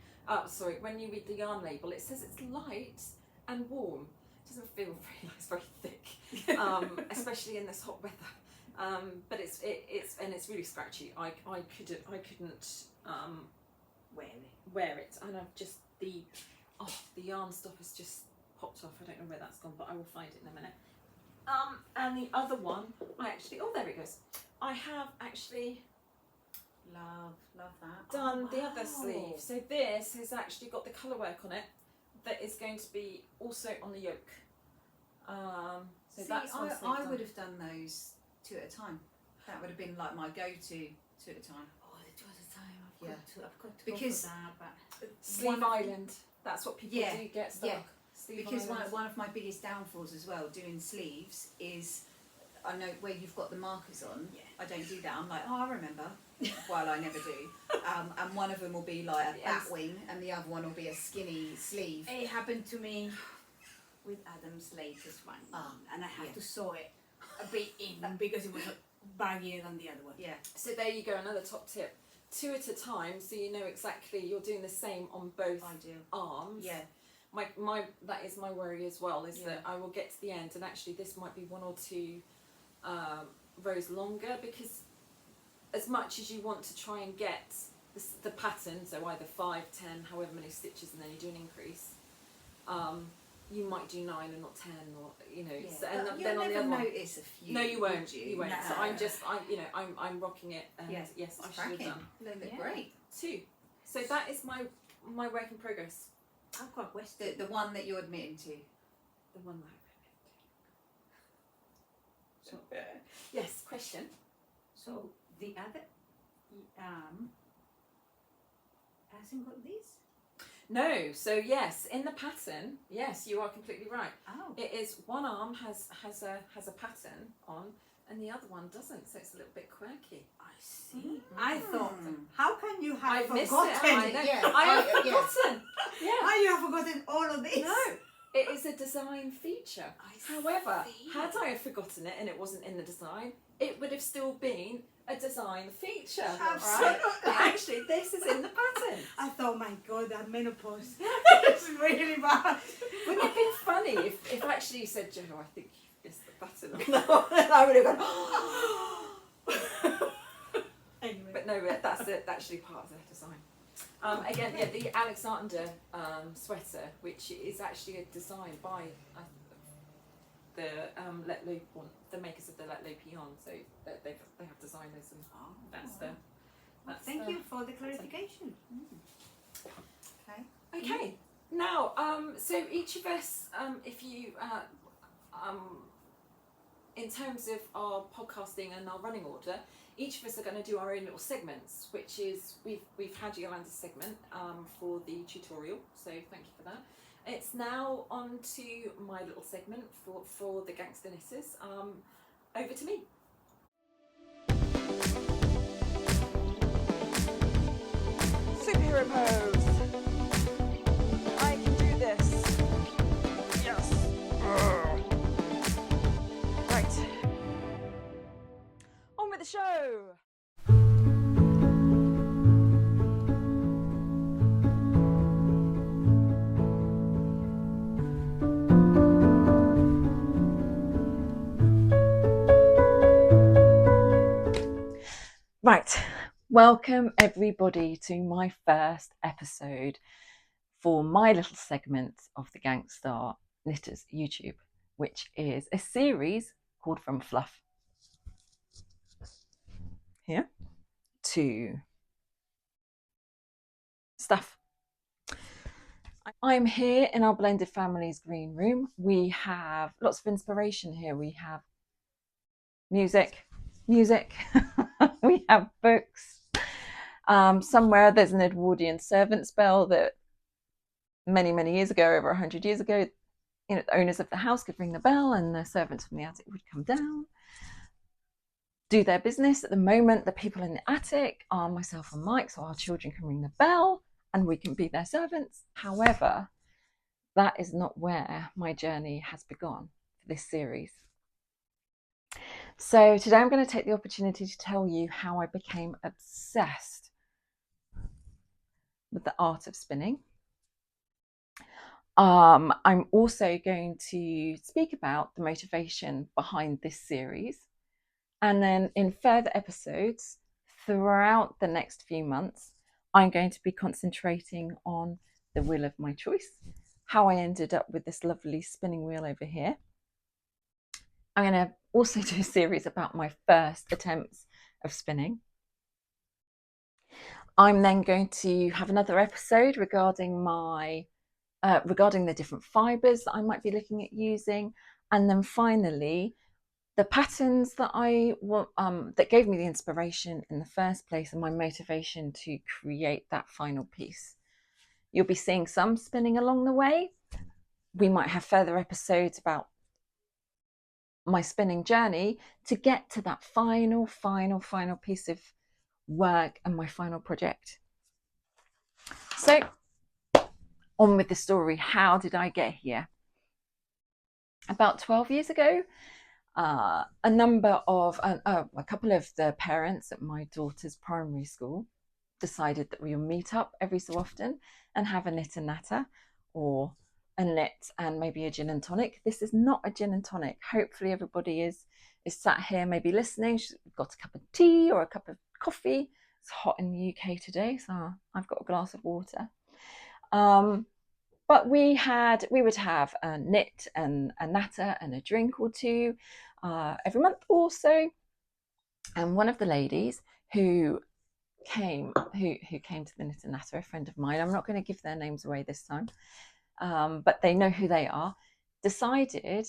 when you read the yarn label, it says it's light and warm. It doesn't feel very nice, very thick, especially in this hot weather. But it's really scratchy. I couldn't wear it, and I've just the yarn stuff has just popped off. I don't know where that's gone, but I will find it in a minute. And the other one, there it goes. I have actually Love that. done the wow. other sleeve. So this has actually got the colour work on it that is going to be also on the yoke. So See, that's one sleeve I done. would have done those 2 at a time. That would have been like my go-to 2 at a time. Oh, the 2 at a time. Yeah. I've got to Because go for that, but Sleeve Island. That's what people Yeah, do get stuck. yeah. Sleeve Because Island. one of my biggest downfalls as well doing sleeves is, I know where you've got the markers on, Yeah. I don't do that. I'm like, oh, I remember, while I never do. And one of them will be like a bat wing and the other one will be a skinny sleeve. it happened to me with Adam's latest one, and I had Yeah. to sew it a bit in because it was baggier than the other one. Yeah. So there you go, another top tip. 2 at a time, so you know exactly you're doing the same on both Ideal. arms. Yeah. My that is my worry as well, is Yeah. that I will get to the end and actually this might be 1 or 2 rows longer, because as much as you want to try and get the pattern, so either 5, 10, however many stitches, and then you do an increase, you might do 9 and not 10, or Yeah. so, and But then you'll on the never other one. notice a few. No, you won't. would You won't. No. So I'm rocking it, and Yeah. yes, I It's should have cracking. done They look Yeah. great. 2. So that is my work in progress. I've got a question. The one that you're admitting to. The one that So, I read. Yes. Question. so the other hasn't got this? No. So yes, in the pattern, yes, you are completely right. Oh. It is one arm has a pattern on, and the other one doesn't. So it's a little bit quirky. I see. I thought, Mm. how can you have I've missed forgotten? it. I know. Yeah, I have yeah. forgotten. Yeah. How you have forgotten all of this? No, it is a design feature. I However, see. had I have forgotten it and it wasn't in the design, it would have still been a design feature. Right? Absolutely. But actually, this is in the pattern. I thought, my God, that menopause is really bad. Wouldn't it have been funny if actually you said, Joe, I think you missed the pattern on that one? And I would have gone, Anyway. but no, that's actually part of the design. Again, yeah, the Alexander sweater, which is actually a design by the Let Loop one, the makers of the Let Loop yarn. So they have designers, and that's the. That's Thank the, you for the clarification. Okay. Okay. Now, so each of us, if you, in terms of our podcasting and our running order, each of us are going to do our own little segments, which is we've had Yolanda's segment for the tutorial, so thank you for that. It's now on to my little segment for the Gangstar knitters. Over to me. Superhero pose. I can do this. Yes. go! Right, welcome everybody to my first episode for my little segment of the Gangstar Knitters YouTube, which is a series called From Fluff here to Stuff. I'm here in our blended families green room. We have lots of inspiration here. We have music, we have books. Somewhere there's an Edwardian servants' bell that many years ago, over 100 years ago, you know, the owners of the house could ring the bell and the servants from the attic would come down, do their business. At the moment, the people in the attic are myself and Mike, so our children can ring the bell and we can be their servants. However, that is not where my journey has begun for this series. So today I'm going to take the opportunity to tell you how I became obsessed with the art of spinning. I'm also going to speak about the motivation behind this series. And then in further episodes throughout the next few months, I'm going to be concentrating on the wheel of my choice, how I ended up with this lovely spinning wheel over here. I'm going to also do a series about my first attempts of spinning. I'm then going to have another episode regarding regarding the different fibres that I might be looking at using, and then finally the patterns that that gave me the inspiration in the first place and my motivation to create that final piece. You'll be seeing some spinning along the way. We might have further episodes about my spinning journey to get to that final piece of work and my final project. So on with the story. How did I get here? About 12 years ago, a couple of the parents at my daughter's primary school decided that we will meet up every so often and have a knit and natter, or a knit and maybe a gin and tonic. This is not a gin and tonic. Hopefully everybody is sat here maybe listening. She's got a cup of tea or a cup of coffee. It's hot in the UK today, so I've got a glass of water. But we would have a knit and a natter and a drink or two every month or so. And one of the ladies who came to the knit and natter, a friend of mine, I'm not going to give their names away this time, but they know who they are, decided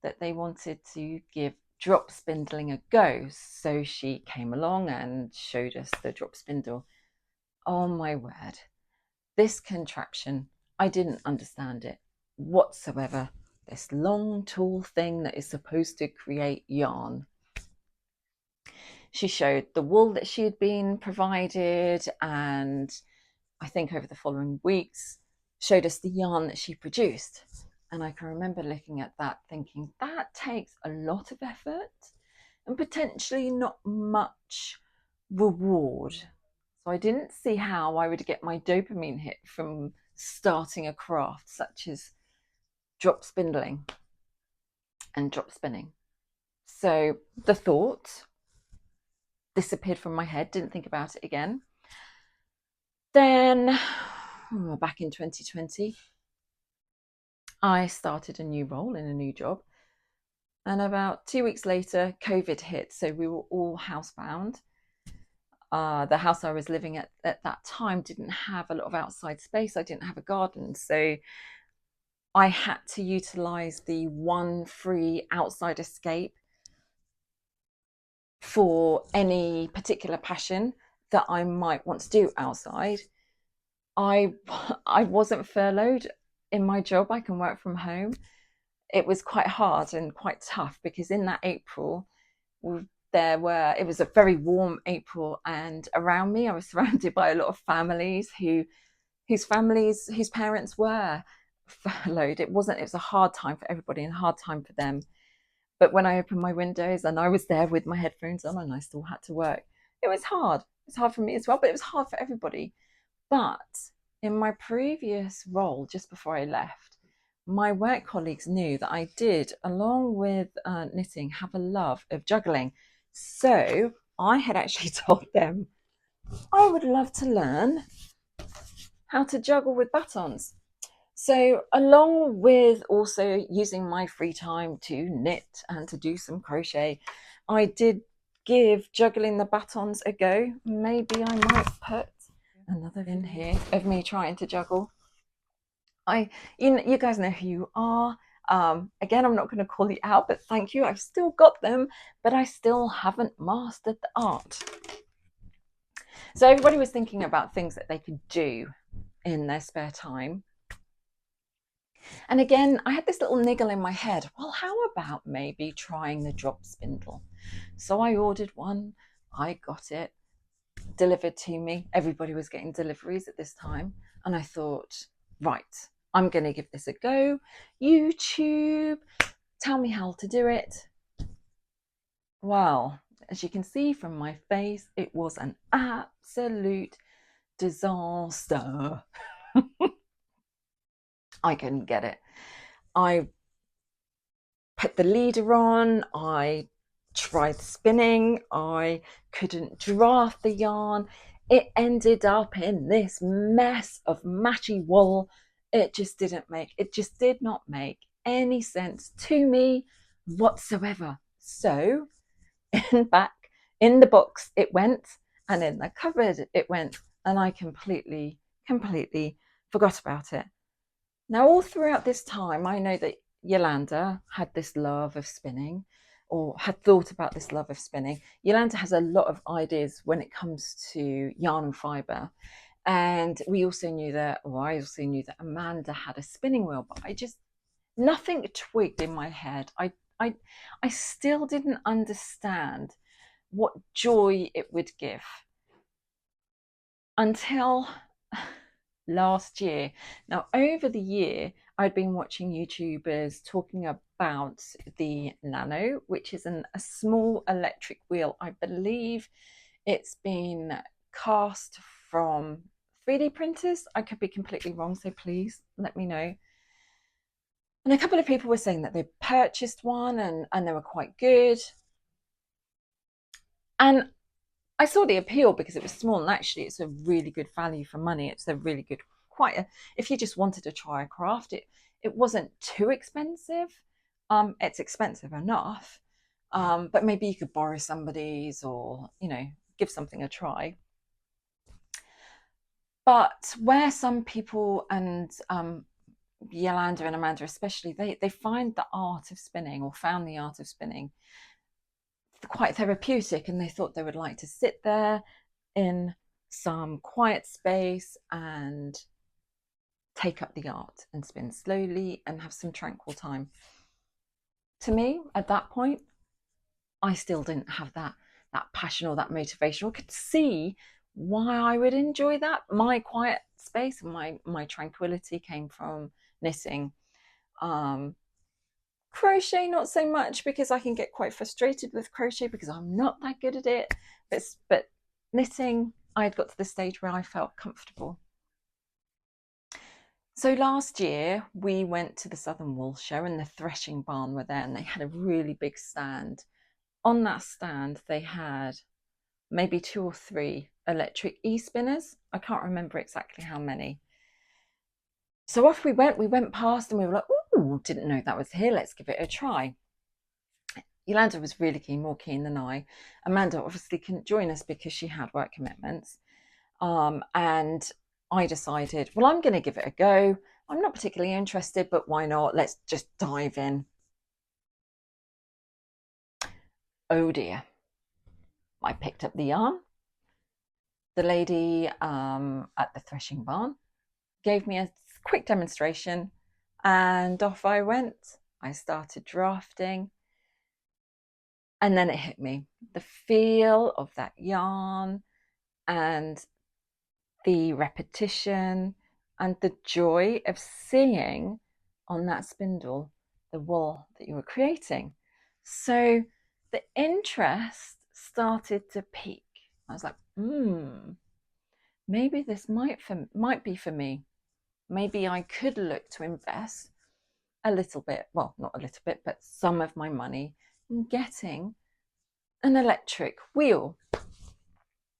that they wanted to give drop spindling a go. So she came along and showed us the drop spindle. Oh my word, this contraption, I didn't understand it whatsoever. This long tall thing that is supposed to create yarn. She showed the wool that she had been provided, and I think over the following weeks showed us the yarn that she produced. And I can remember looking at that thinking, that takes a lot of effort and potentially not much reward. So I didn't see how I would get my dopamine hit from starting a craft such as drop spindling and drop spinning. So the thought disappeared from my head, didn't think about it again. Then back in 2020, I started a new role in a new job, and about 2 weeks later COVID hit, so we were all housebound. The house I was living at that time didn't have a lot of outside space. I didn't have a garden, so I had to utilize the one free outside escape for any particular passion that I might want to do outside. I wasn't furloughed in my job. I can work from home. It was quite hard and quite tough because in that April, it was a very warm April, and around me I was surrounded by a lot of families whose parents were furloughed. It was a hard time for everybody and a hard time for them. But when I opened my windows and I was there with my headphones on and I still had to work, it was hard. It's hard for me as well, but it was hard for everybody. But in my previous role, just before I left, my work colleagues knew that I did, along with knitting, have a love of juggling. So I had actually told them I would love to learn how to juggle with batons. So along with also using my free time to knit and to do some crochet, I did give juggling the batons a go. Maybe I might put another in here of me trying to juggle. You guys know who you are. Again, I'm not going to call you out, but thank you. I've still got them, but I still haven't mastered the art. So everybody was thinking about things that they could do in their spare time. And again, I had this little niggle in my head. Well, how about maybe trying the drop spindle? So I ordered one. I got it delivered to me. Everybody was getting deliveries at this time. And I thought, right, I'm going to give this a go. YouTube, tell me how to do it. Well, as you can see from my face, it was an absolute disaster. I couldn't get it. I put the leader on, I tried spinning, I couldn't draft the yarn. It ended up in this mess of matchy wool. It just did not make any sense to me whatsoever. So back in the box it went, and in the cupboard it went, and I completely forgot about it. Now, all throughout this time, I know that Yolanda had this love of spinning, or had thought about this love of spinning. Yolanda has a lot of ideas when it comes to yarn and fibre. And we also knew that, or I also knew that Amanda had a spinning wheel, but nothing twigged in my head. I still didn't understand what joy it would give until last year. Now, over the year, I'd been watching YouTubers talking about the Nano, which is a small electric wheel. I believe it's been cast from 3D printers. I could be completely wrong, so please let me know. And a couple of people were saying that they purchased one and they were quite good. And I saw the appeal because it was small, and actually it's a really good value for money. It's a really good, if you just wanted to try a craft, it wasn't too expensive. It's expensive enough, but maybe you could borrow somebody's, or give something a try. But where some people, and Yolanda and Amanda especially, they find the art of spinning, or found the art of spinning, quite therapeutic, and they thought they would like to sit there in some quiet space and take up the art and spin slowly and have some tranquil time. To me, at that point, I still didn't have that passion or that motivation, or could see why I would enjoy that. My quiet space and my tranquility came from knitting. Crochet, not so much, because I can get quite frustrated with crochet because I'm not that good at it. But knitting, I'd got to the stage where I felt comfortable. So last year we went to the Southern Wool Show, and the Threshing Barn were there, and they had a really big stand. On that stand they had maybe 2 or 3 electric e-spinners. I can't remember exactly how many. So off we went past, and we were like, ooh, didn't know that was here, let's give it a try. Yolanda was really keen, more keen than I. Amanda obviously couldn't join us because she had work commitments. And I decided, well, I'm going to give it a go. I'm not particularly interested, but why not? Let's just dive in. Oh dear. I picked up the yarn. The lady at the Threshing Barn gave me a quick demonstration, and off I went. I started drafting, and then it hit me. The feel of that yarn and the repetition and the joy of seeing on that spindle the wool that you were creating. So the interest started to peak. I was like, maybe this might be for me. Maybe I could look to invest a little bit, well, not a little bit, but some of my money in getting an electric wheel.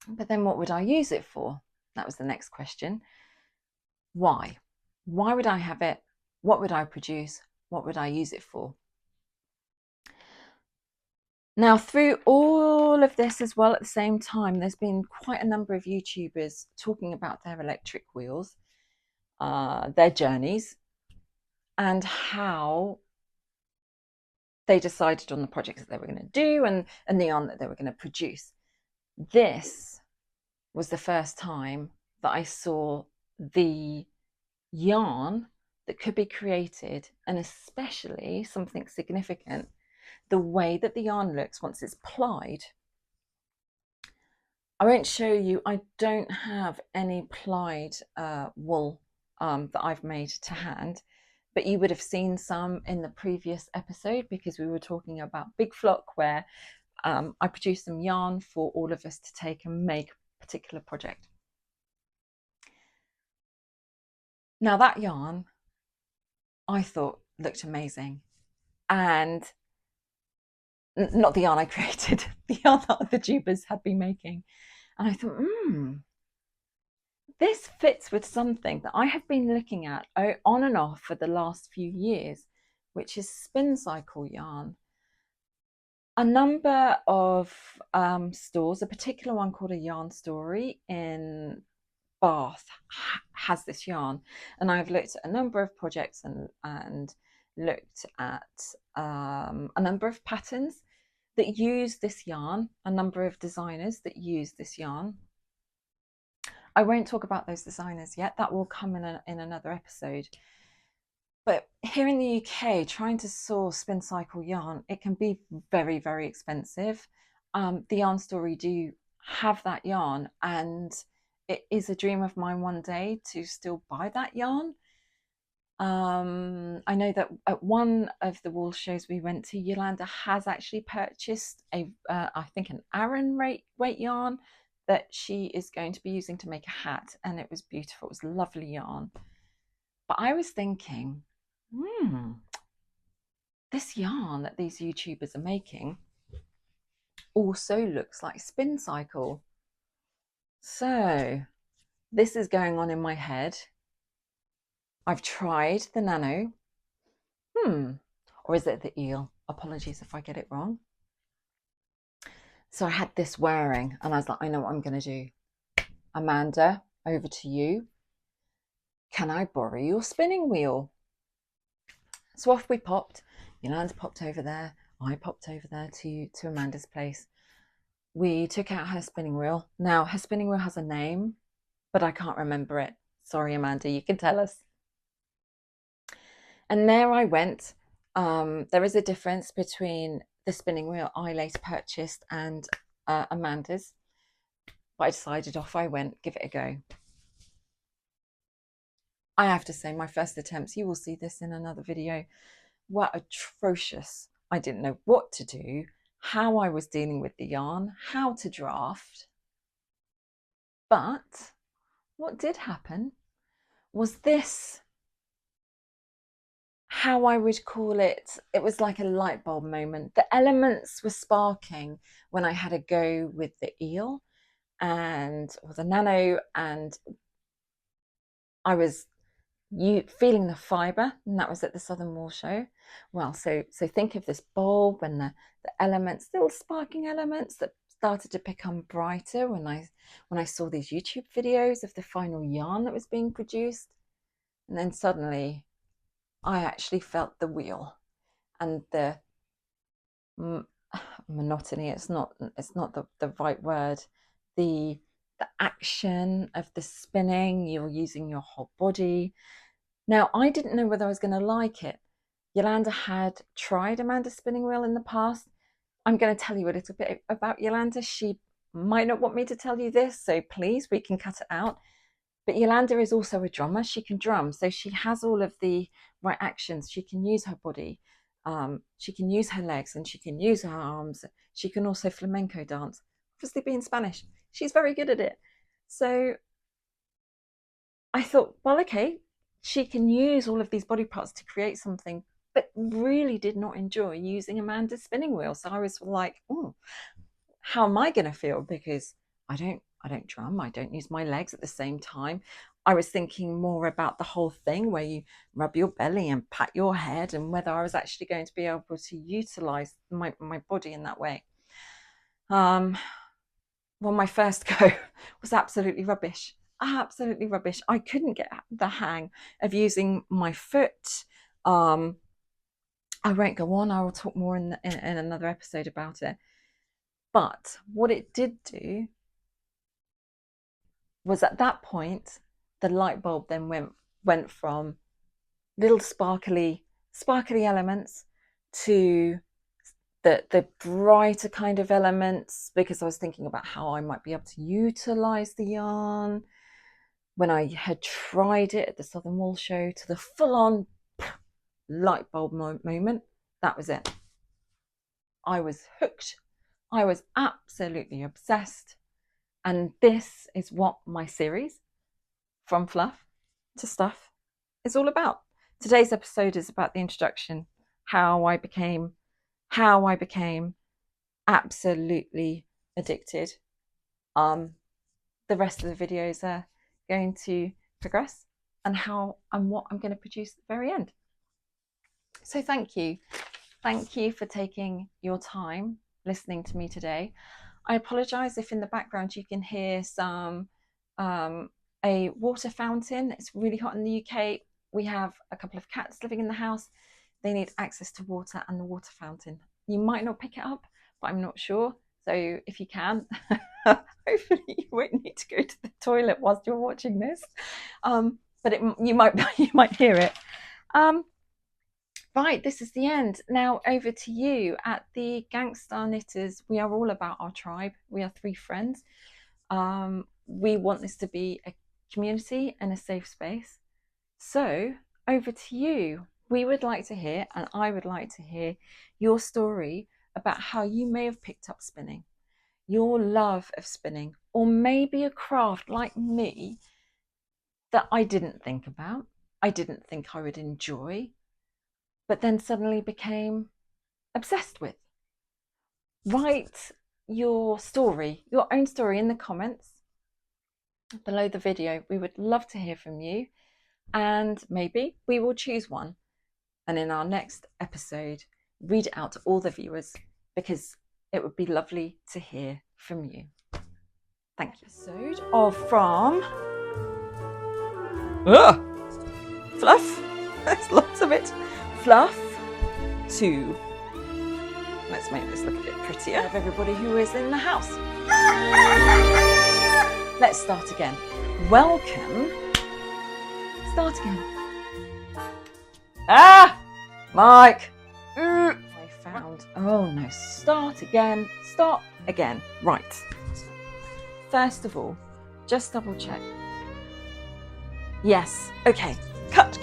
But then what would I use it for? That was the next question. Why? Why would I have it? What would I produce? What would I use it for? Now, through all of this as well, at the same time, there's been quite a number of YouTubers talking about their electric wheels, their journeys, and how they decided on the projects that they were going to do and the yarn that they were going to produce. This was the first time that I saw the yarn that could be created, and especially something significant, the way that the yarn looks once it's plied. I won't show you, I don't have any plied wool that I've made to hand, but you would have seen some in the previous episode because we were talking about Big Flock, where I produced some yarn for all of us to take and make a particular project. Now that yarn, I thought looked amazing, and not the yarn I created, the yarn that the tubers had been making. And I thought, this fits with something that I have been looking at on and off for the last few years, which is spin cycle yarn. A number of stores, a particular one called A Yarn Story in Bath has this yarn, and I've looked at a number of projects and looked at a number of patterns that use this yarn, a number of designers that use this yarn. I won't talk about those designers yet, that will come in another episode. But here in the UK, trying to source spin cycle yarn, it can be very, very expensive. The Yarn Story do have that yarn, and it is a dream of mine one day to still buy that yarn. I know that at one of the wool shows we went to, Yolanda has actually purchased I think an Aran weight yarn that she is going to be using to make a hat, and it was beautiful. It was lovely yarn. But I was thinking, this yarn that these YouTubers are making also looks like spin cycle. So this is going on in my head. I've tried the nano. Or is it the eel? Apologies if I get it wrong. So I had this wearing, and I was like, I know what I'm going to do. Amanda, over to you. Can I borrow your spinning wheel? So off we popped. Yolanda popped over there. I popped over there to Amanda's place. We took out her spinning wheel. Now, her spinning wheel has a name, but I can't remember it. Sorry, Amanda, you can tell us. And there I went. There is a difference between the spinning wheel I later purchased and Amanda's. But I decided off I went, give it a go. I have to say, my first attempts, you will see this in another video, were atrocious. I didn't know what to do, how I was dealing with the yarn, how to draft. But what did happen was this, how I would call it, it was like a light bulb moment. The elements were sparking when I had a go with the eel or the nano, and I was feeling the fibre, and that was at the Southern Wool Show. Well, so think of this bulb and the elements, little sparking elements that started to become brighter when I saw these YouTube videos of the final yarn that was being produced. And then suddenly I actually felt the wheel and the monotony, it's not the right word, the action of the spinning. You're using your whole body. Now, I didn't know whether I was going to like it. Yolanda had tried Amanda's spinning wheel in the past. I'm going to tell you a little bit about Yolanda. She might not want me to tell you this, so please, we can cut it out. But Yolanda is also a drummer. She can drum, so she has all of the right actions. She can use her body. She can use her legs and she can use her arms. She can also flamenco dance. Obviously, being Spanish, she's very good at it. So I thought, well, okay, she can use all of these body parts to create something, but really did not enjoy using Amanda's spinning wheel. So I was like, oh, how am I going to feel? Because I don't drum. I don't use my legs at the same time. I was thinking more about the whole thing where you rub your belly and pat your head, and whether I was actually going to be able to utilize my body in that way. Well, my first go was absolutely rubbish. Absolutely rubbish. I couldn't get the hang of using my foot. I won't go on. I will talk more in another episode about it. But what it did do was, at that point, the light bulb then went from little sparkly elements to the brighter kind of elements, because I was thinking about how I might be able to utilize the yarn when I had tried it at the Southern Wool Show, to the full-on light bulb moment. That was it. I was hooked. I was absolutely obsessed. And this is what my series, From Fluff to Stuff, is all about. Today's episode is about the introduction, how I became absolutely addicted. The rest of the videos are going to progress, and what I'm going to produce at the very end. So thank you for taking your time listening to me today. I apologize if in the background you can hear some a water fountain. It's really hot in the UK. We have a couple of cats living in the house. They need access to water and the water fountain. You might not pick it up, but I'm not sure. So if you can, hopefully you won't need to go to the toilet whilst you're watching this. But you might hear it. Right, this is the end. Now over to you. At the Gangstar Knitters, we are all about our tribe. We are 3 friends. We want this to be a community and a safe space. So over to you. We would like to hear, and I would like to hear, your story about how you may have picked up spinning, your love of spinning, or maybe a craft like me that I didn't think about, I didn't think I would enjoy, but then suddenly became obsessed with. Write your story, your own story, in the comments below the video. We would love to hear from you, and maybe we will choose one, and in our next episode read it out to all the viewers, because it would be lovely to hear from you. Thank you. Episode of From Fluff. There's lots of it. Fluff to, let's make this look a bit prettier, of everybody who is in the house. Let's start again. Welcome. Start again. Mike. I found. Oh no. Start again. Start again. Right. First of all, just double check. Yes. Okay. Cut.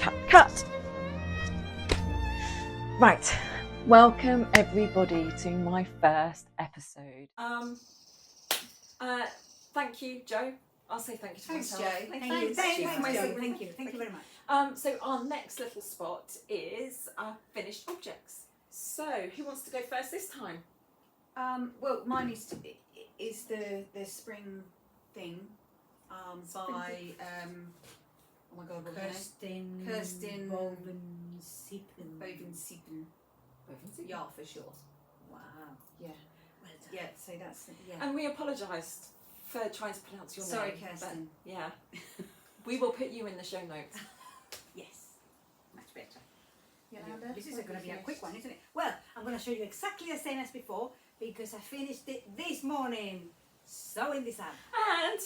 Right. Welcome everybody to my first episode. Thank you, Joe. I'll say thank you to Thanks, myself. Joe. Thank you. Thank you very much. So our next little spot is finished objects. So who wants to go first this time? Well, mine is the spring thing. By oh my god, what was her name? Kirsten Woven Siepen. Yeah, for sure. Wow. Yeah. Well done. Yeah. So that's And we apologise for trying to pronounce your Sorry, name. Kirsten. But, yeah. We will put you in the show notes. Yes. Much better. Yeah, this is going to be a quick one, isn't it? Well, I'm going to show you exactly the same as before, because I finished it this morning. Sewing this up. And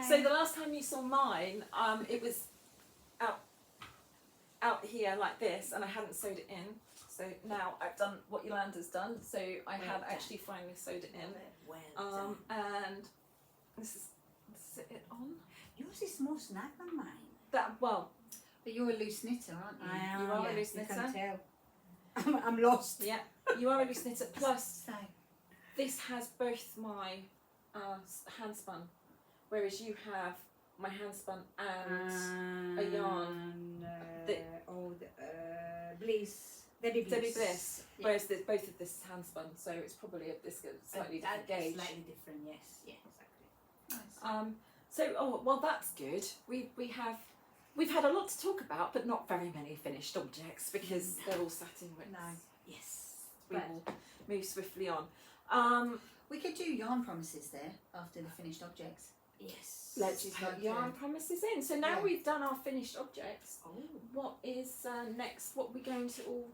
so the last time you saw mine, it was out here like this, and I hadn't sewed it in. So now I've done what Yolanda's done. So I have actually finally sewed it in. Well done. And this is it on. Yours is more snug than mine. Well, But you're a loose knitter, aren't you? I am. You are a yeah, loose You knitter. can tell. I'm lost. Yeah, you are a loose knitter. Plus, So, this has both my hand spun, whereas you have my hand spun and a yarn. Bliss. Debbie Bliss. Debbie Bliss. Yeah. Whereas both of this is hand spun, so it's probably a slightly different gauge. Slightly different, yes. Yeah, exactly. nice. So well that's good. We've had a lot to talk about, but not very many finished objects because they're all sat in whips. No. Yes. We will move swiftly on. We could do yarn promises there after the finished objects. Yes. Let's She's put like yarn promises in. So now yeah. we've done our finished objects. Oh. What is next? What we're going to all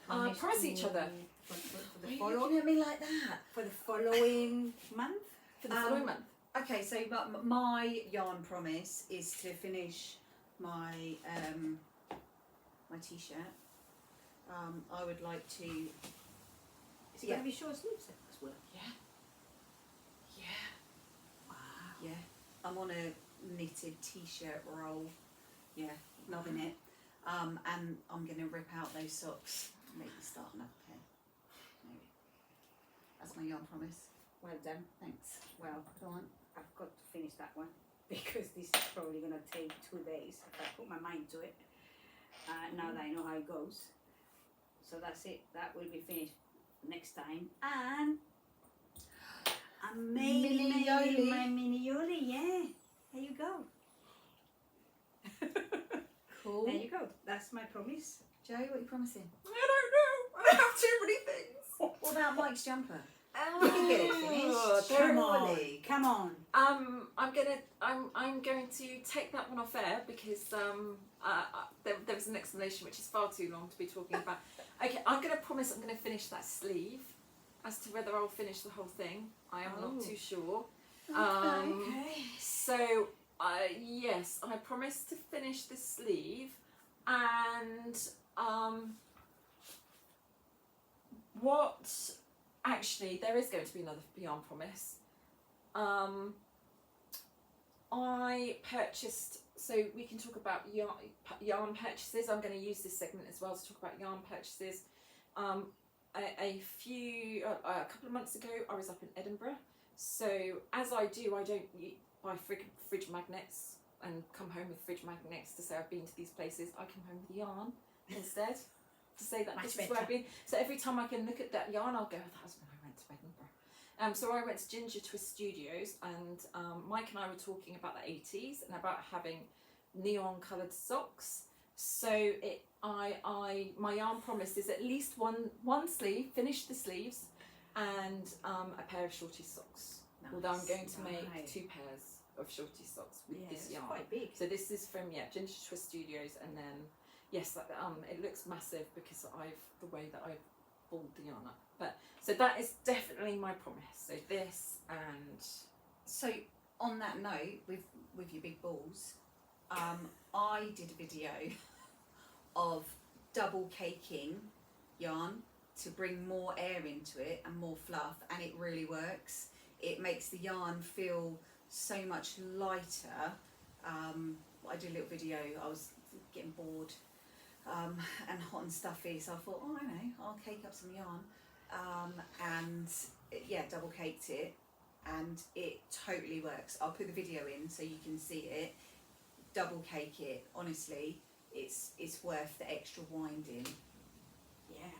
Promise promise each other For Why the are you following. looking at me like that? For the following month? for the following month? Okay, so my yarn promise is to finish my my t-shirt. I would like to. Is it going to be short sleeves as well? Yeah. Wow. Yeah, I'm on a knitted t-shirt roll. Yeah, loving it. And I'm going to rip out those socks. Maybe start another pair. Maybe. That's my yarn promise. Well done. Thanks. Well, Go on. I've got to finish that one because this is probably going to take 2 days if I put my mind to it. Now that I know how it goes. So that's it. That will be finished next time. And I'm Mini making Yoli. my mini Yoli. Yeah. There you go. Cool. There you go. That's my promise. Joe, what are you promising? I don't know. I have too many things. What about Mike's jumper? We can get it finished. Come on. Surely. Come on. I'm going to take that one off air because there was an explanation which is far too long to be talking about. Okay, I'm going to promise I'm going to finish that sleeve. As to whether I'll finish the whole thing, I am not too sure. Okay. So yes, I promise to finish the sleeve, and what? Actually, there is going to be another yarn promise. I purchased, so we can talk about yarn purchases. I'm going to use this segment as well to talk about yarn purchases. A couple of months ago, I was up in Edinburgh. So as I do, I don't buy fridge magnets and come home with fridge magnets to say I've been to these places. I come home with yarn instead to say that this is where I've been. So every time I can look at that yarn, I'll go, oh, that was when I went to Edinburgh. So I went to Ginger Twist Studios, and Mike and I were talking about the 80s and about having neon coloured socks. So my yarn promise is at least one sleeve, finish the sleeves, and a pair of shorty socks. Nice. Although I'm going to make Right. 2 pairs of shorty socks with this it's yarn. quite big. So this is from Ginger Twist Studios, and then yes, it looks massive because the way that I've balled the yarn up. But so that is definitely my promise. So this and So on that note, with your big balls, I did a video of double caking yarn to bring more air into it and more fluff, and it really works. It makes the yarn feel so much lighter. I did a little video. I was getting bored and hot and stuffy, so I thought, oh, I know, I'll cake up some yarn, and yeah, double caked it, and it totally works. I'll put the video in so you can see it. Double cake it. Honestly, it's worth the extra winding. Yeah,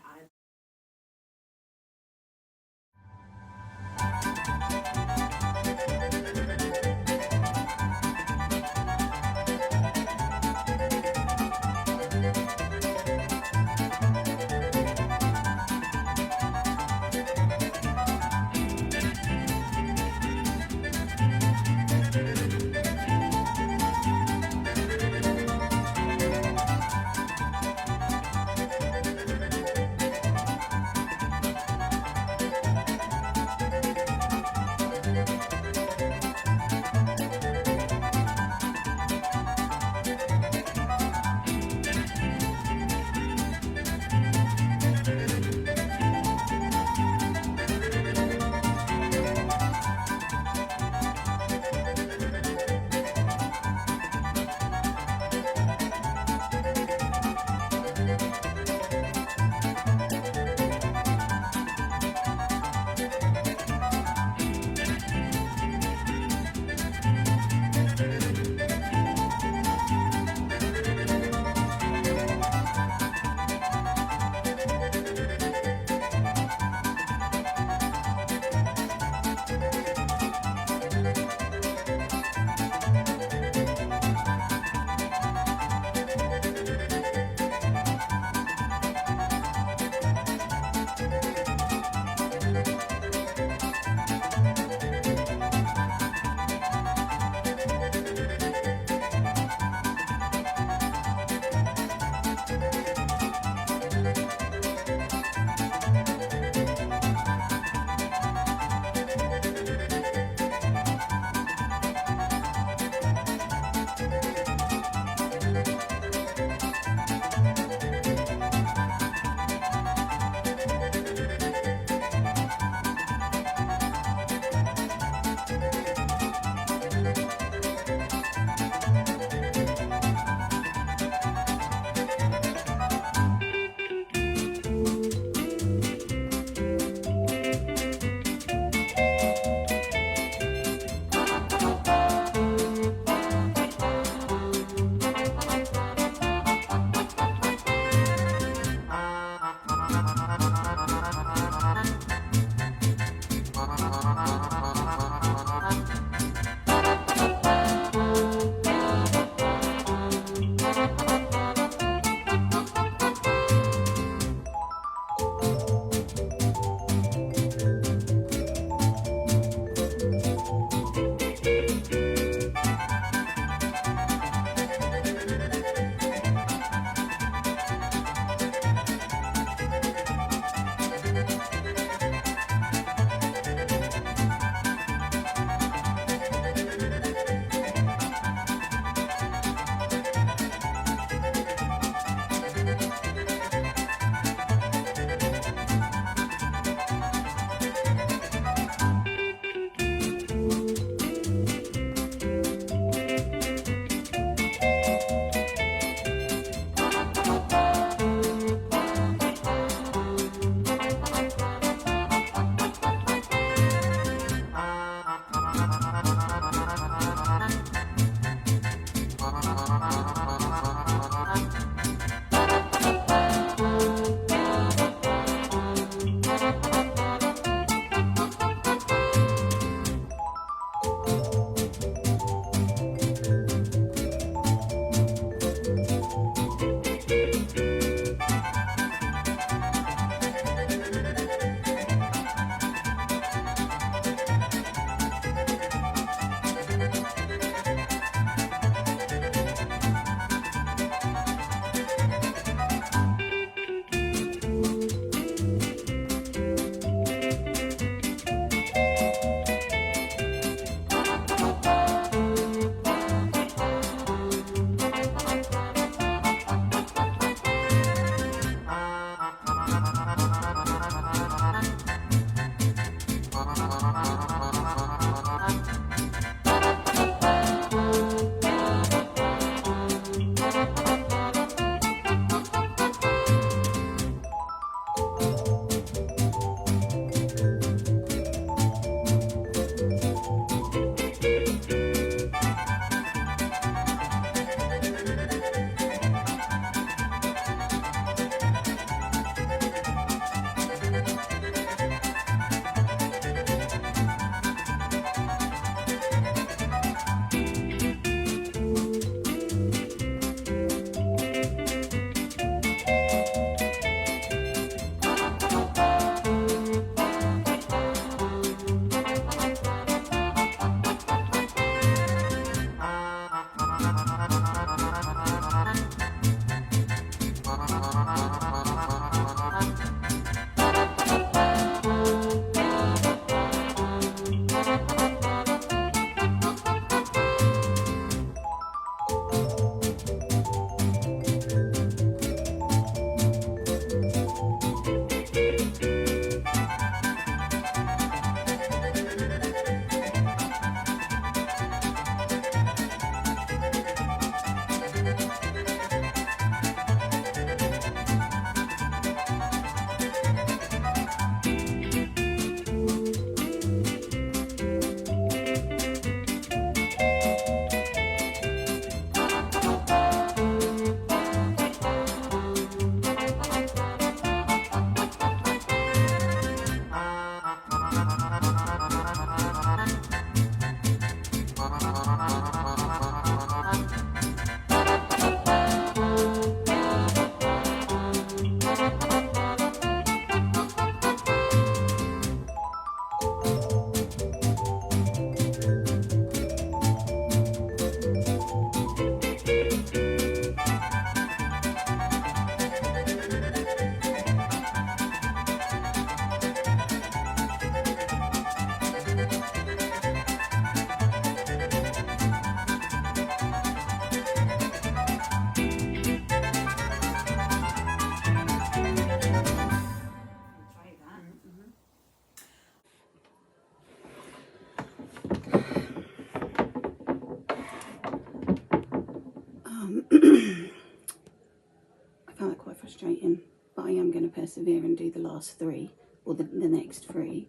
frustrating, but I am going to persevere and do the last 3 or the next 3.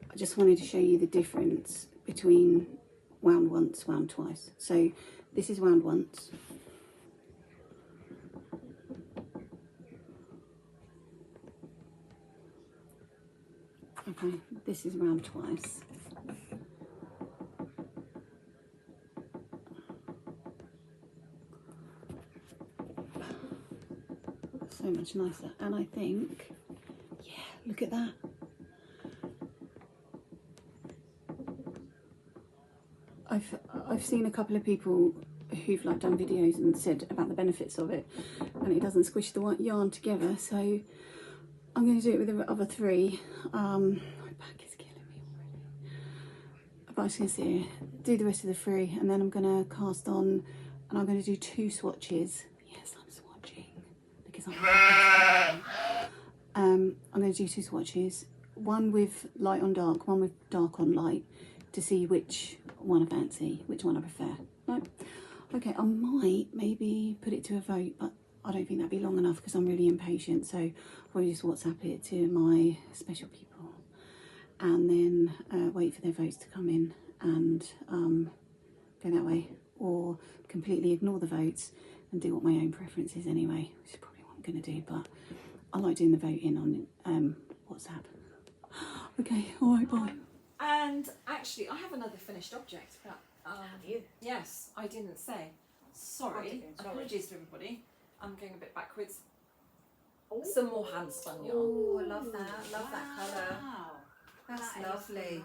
I just wanted to show you the difference between wound once, wound twice. So this is wound once. Okay, this is wound twice. So much nicer, and I think, yeah, look at that. I've seen a couple of people who've like done videos and said about the benefits of it, and it doesn't squish the white yarn together. So I'm going to do it with the other 3. My back is killing me already. But I'm just going to sit here, do the rest of the 3, and then I'm going to cast on, and I'm going to do 2 swatches. Yes, I'm swatching because I'm going to do 2 swatches. One with light on dark, one with dark on light, to see which one I fancy, which one I prefer. No? Okay, I might maybe put it to a vote, but I don't think that'd be long enough because I'm really impatient. So I'll probably just WhatsApp it to my special people and then wait for their votes to come in and go that way, or completely ignore the votes and do what my own preference is anyway, which is probably what I'm going to do, but I like doing the voting on WhatsApp. Okay, alright, bye. And actually, I have another finished object. But, Have you? Yes, I didn't say. Sorry. Okay, sorry. Apologies to everybody. I'm going a bit backwards. Some more hand spun yarn. Oh, I love that. Love that colour. Wow. That's That is lovely.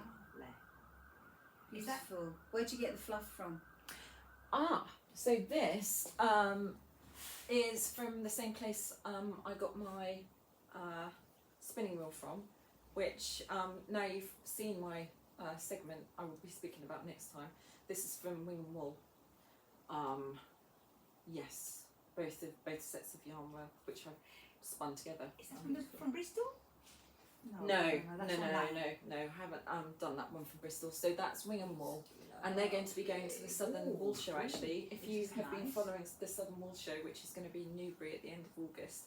Is that Beautiful. Where'd you get the fluff from? So this is from the same place I got my spinning wheel from, which now you've seen my segment I will be speaking about next time. This is from Wing and Wool. Yes, both sets of yarn were, which I've spun together. Is that from Bristol? No, that's online. no, I haven't done that one from Bristol. So that's Wing and Wool, and they're going to be going to the Southern Wool Show actually. If you have been following the Southern Wool Show, which is going to be in Newbury at the end of August.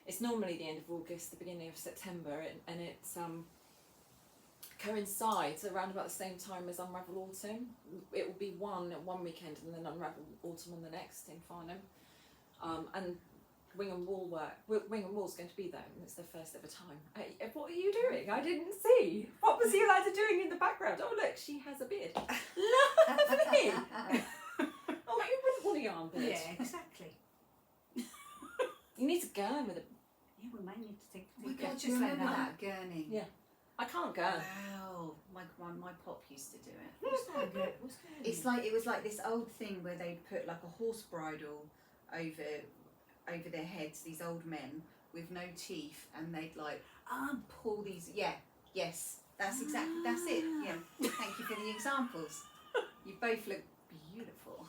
It's normally the end of August, the beginning of September, and it's coincides around about the same time as Unravel Autumn. It will be one weekend and then Unravel Autumn on the next in Farnham. And Wing and Wool is going to be there, and it's their first ever time. What are you doing? I didn't see. What was you lads doing in the background? Oh look, she has a beard. Lovely. Oh, who wouldn't want a yarn beard? Yeah, exactly. You need to gurn with a. Yeah, we might need to take Oh my God, pictures just like remember that. that gurning. Yeah. I can't gurn. Wow, my pop used to do it. What's that good? What's that? It's like, it was like this old thing where they'd put like a horse bridle over their heads, these old men with no teeth, and they'd like pull these. Yes, that's it. Yeah, thank you for the examples. You both look beautiful.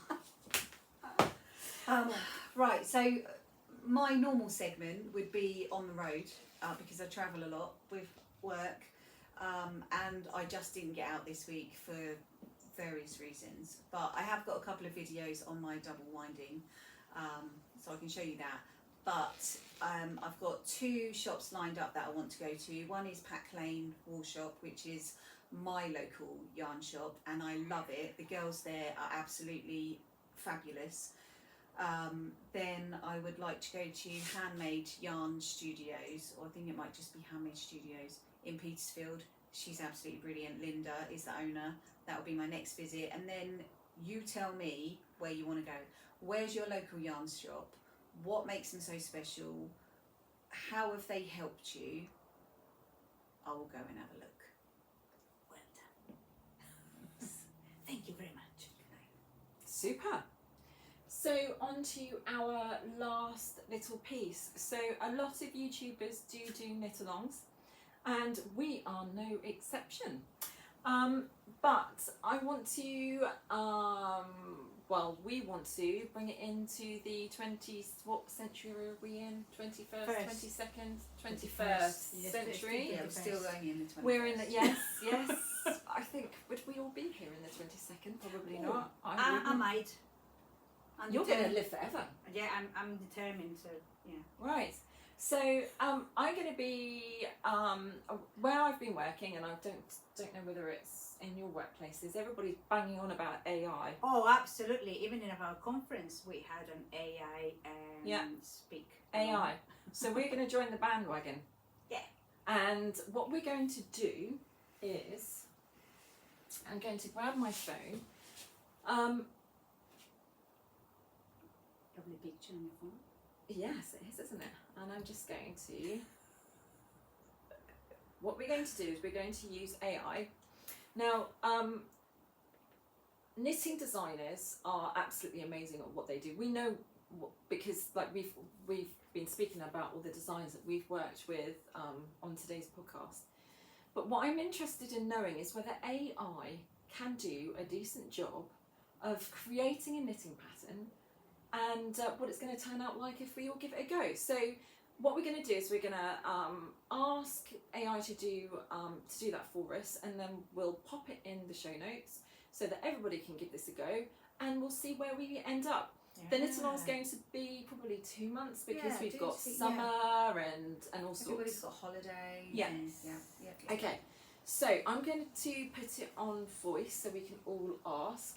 Right, so my normal segment would be on the road because I travel a lot with work, and I just didn't get out this week for various reasons, but I have got a couple of videos on my double winding, so I can show you that. But I've got 2 shops lined up that I want to go to. One is Pack Lane Wool Shop, which is my local yarn shop, and I love it. The girls there are absolutely fabulous. Then I would like to go to Handmade Yarn Studios, or I think it might just be Handmade Studios in Petersfield. She's absolutely brilliant. Linda is the owner. That will be my next visit. And then you tell me where you want to go. Where's your local yarn shop? What makes them so special? How have they helped you? I will go and have a look. Well done. Thank you very much. Super. So on to our last little piece. So a lot of YouTubers do knit-alongs, and we are no exception. But I want to, we want to bring it into the 20th, what century are we in? 21st, First. 22nd, 21st century. Yeah, we're still going in the 21st. We're in the, yes. I think, would we all be here in the 22nd? Probably not. I might. You're going to live forever. Yeah, I'm determined. So yeah. Right. So I'm going to be where I've been working, and I don't know whether it's in your workplaces. Everybody's banging on about AI. Oh, absolutely. Even in our conference, we had an AI speak. AI. So we're going to join the bandwagon. Yeah. And what we're going to do is, I'm going to grab my phone. Lovely picture on your phone. Yes, it is, isn't it? And I'm just going to. What we're going to do is we're going to use AI. Now, knitting designers are absolutely amazing at what they do. We know because like we've been speaking about all the designs that we've worked with on today's podcast. But what I'm interested in knowing is whether AI can do a decent job of creating a knitting pattern and what it's going to turn out like if we all give it a go. So what we're going to do is we're going to ask AI to do that for us, and then we'll pop it in the show notes so that everybody can give this a go, and we'll see where we end up. The knit along is going to be probably 2 months because we've got summer and all sorts. Everybody's got holidays. Yeah. Yeah. Okay, so I'm going to put it on voice so we can all ask.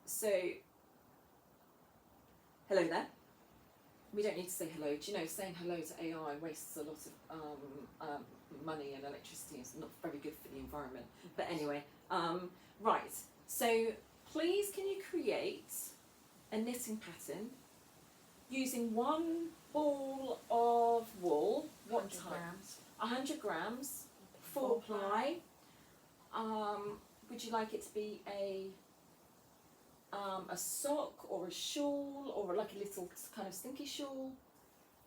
So, hello there. We don't need to say hello. Do you know, saying hello to AI wastes a lot of money and electricity. It's not very good for the environment. But anyway, right. So please can you create a knitting pattern using 1 ball of wool. What 100 type? grams. 100 grams, 4 ply. Would you like it to be a sock or a shawl or like a little kind of stinky shawl?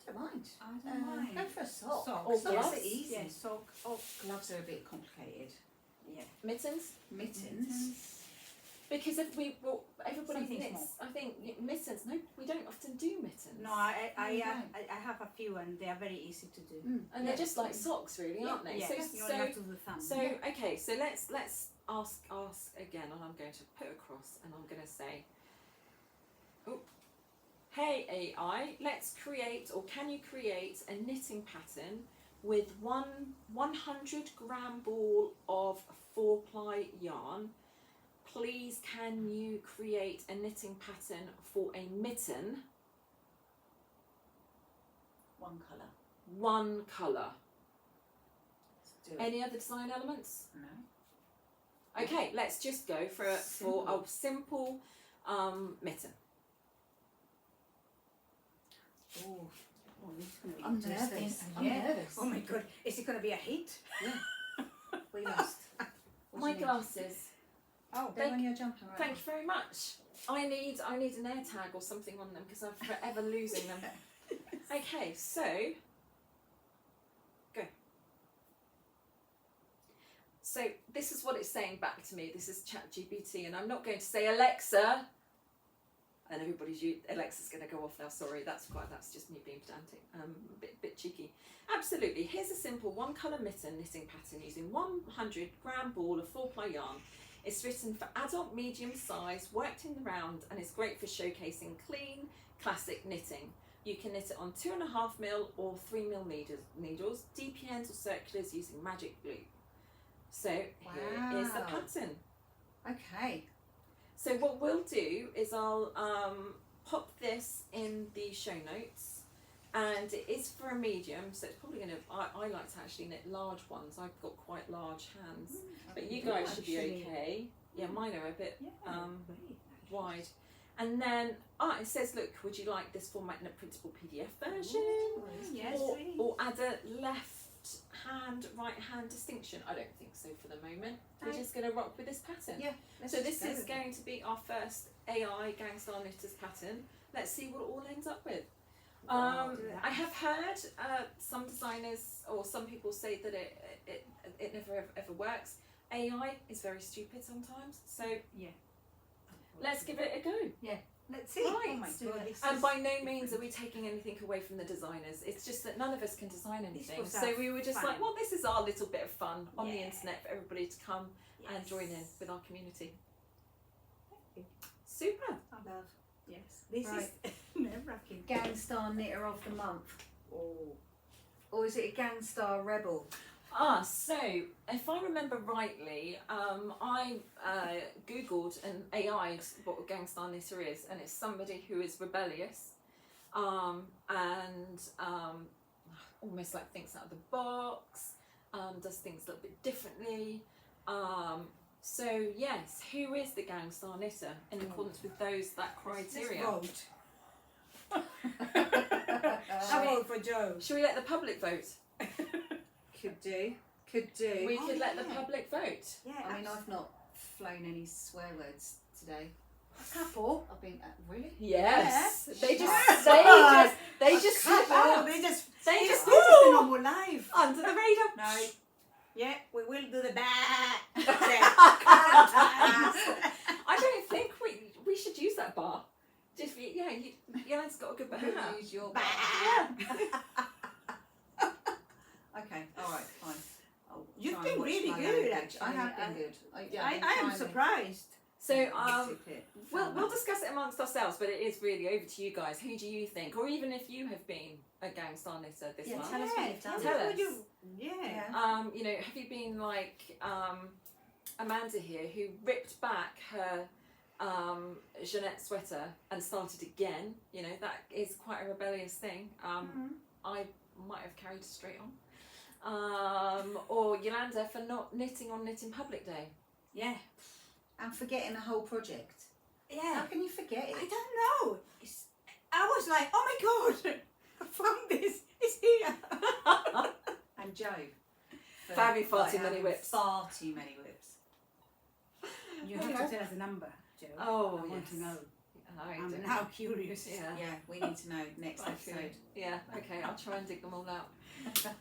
Don't mind. I don't mind. Go for a sock. Sock. Or Socks gloves. are easy. Yeah, sock. Oh, Gloves are a bit complicated. yeah. Mittens? Mittens. Because if everybody Something knits, I think mittens. No, we don't often do mittens. No, I don't. have a few and they are very easy to do. And they're just like socks, really, aren't they? Yeah, you only have to do the thumb. So okay, so let's ask again, and I'm going to put across, and I'm going to say, oh, hey AI, let's create, or can you create a knitting pattern with 100 gram ball of 4 ply yarn. Please can you create a knitting pattern for a mitten? 1 colour. 1 colour. Let's do it. Any other design elements? No. Okay, let's just go for a simple mitten. Oh, this is going to be I'm interesting. nervous. Yeah. I'm nervous. Oh my god, is it going to be a hit? We lost. What My do you need? glasses. Oh, They're on your jumper right Thank you very much. I need an air tag or something on them because I'm forever losing them. Okay, so go. So this is what it's saying back to me. This is ChatGPT, and I'm not going to say Alexa. And Alexa's going to go off now. Sorry, that's just me being pedantic. A bit cheeky. Absolutely. Here's a simple 1 colour mitten knitting pattern using 100 gram ball of 4 ply yarn. It's written for adult medium size, worked in the round, and it's great for showcasing clean, classic knitting. You can knit it on 2.5mm or 3mm needles, DP ends or circulars using magic glue. So here is the Wow. pattern. Okay. So what we'll do is I'll pop this in the show notes, and it is for a medium, so it's probably going to, I like to actually knit large ones. I've got quite large hands, but you guys should be actually. okay. Yeah, mine are a bit Yeah, great. wide. And then, it says, look, would you like this format in a printable PDF version? Yes, or, please. or add a left hand, right hand distinction? I don't think so for the moment. We're No. just going to rock with this pattern. Yeah. let's So just this go is with it. going to be our first AI Gangstar Knitters pattern. Let's see what it all ends up with. I have heard some designers or some people say that it never ever works. AI is very stupid sometimes, so Yeah. let's give it a go. Let's see. Right. Oh my god. this And is- by no means are we taking anything away from the designers. It's just that none of us can design anything. was So our we were just fun. like, well, this is our little bit of fun on the Yeah. internet for everybody to come and Yes. join in with our community. Thank you. Super. Love. Yes. This Right. is nerve-wracking. Gangstar Knitter of the Month. Or is it a Gangstar Rebel? So if I remember rightly, I googled and AI'd what a Gangstar knitter is, and it's somebody who is rebellious, and almost like thinks out of the box, does things a little bit differently. So yes, who is the Gangstar knitter in accordance with that criteria? Let's vote. I vote for Joe. Should we let the public vote? Could do. We could let the public vote. Yeah, I mean, I've not flown any swear words today. a couple. I've been really. Yes, Yeah. they just Yeah. they just slip Oh, out they just They just- this is the normal life. under the radar. No. Yeah, we will do the back. I don't think we should use that bar. Just Yola's got a good Could behaviour. use your Okay, alright, fine. I'll You've try been and watch really my good, language. actually. I have been good. I am surprised. So we'll just discuss it amongst ourselves, but it is really over to you guys. Who do you think, or even if you have been a Gangstar knitter this month? tell us what you've done. Tell us. Yeah. Have you been like Amanda here, who ripped back her Jeanette sweater and started again? You know, that is quite a rebellious thing. I might have carried straight on. Or Yolanda for not knitting on Knit in Public Day. Yeah. And forgetting the whole project. Yeah. How can you forget it? I don't know. I was like, oh my god, I found this. It's here. And Joe. for, Having far too many having whips. Far too many whips. You have to tell us the number, Joe. Oh, I want yes. to know. I I'm don't- now curious. Yeah. Yeah, we need to know next I feel- episode. Yeah, okay, I'll try and dig them all out.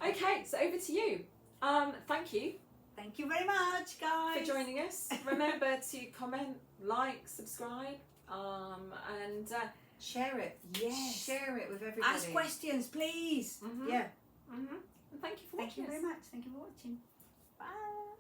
Okay, so over to you. Thank you Thank you very much, guys. for joining us. Remember to comment, like, subscribe, and Share it. Yes. Share it with everybody. Ask questions, please. mhm, Yeah. mhm. And thank you for Thank you watching very us. much. Thank you for watching. Bye.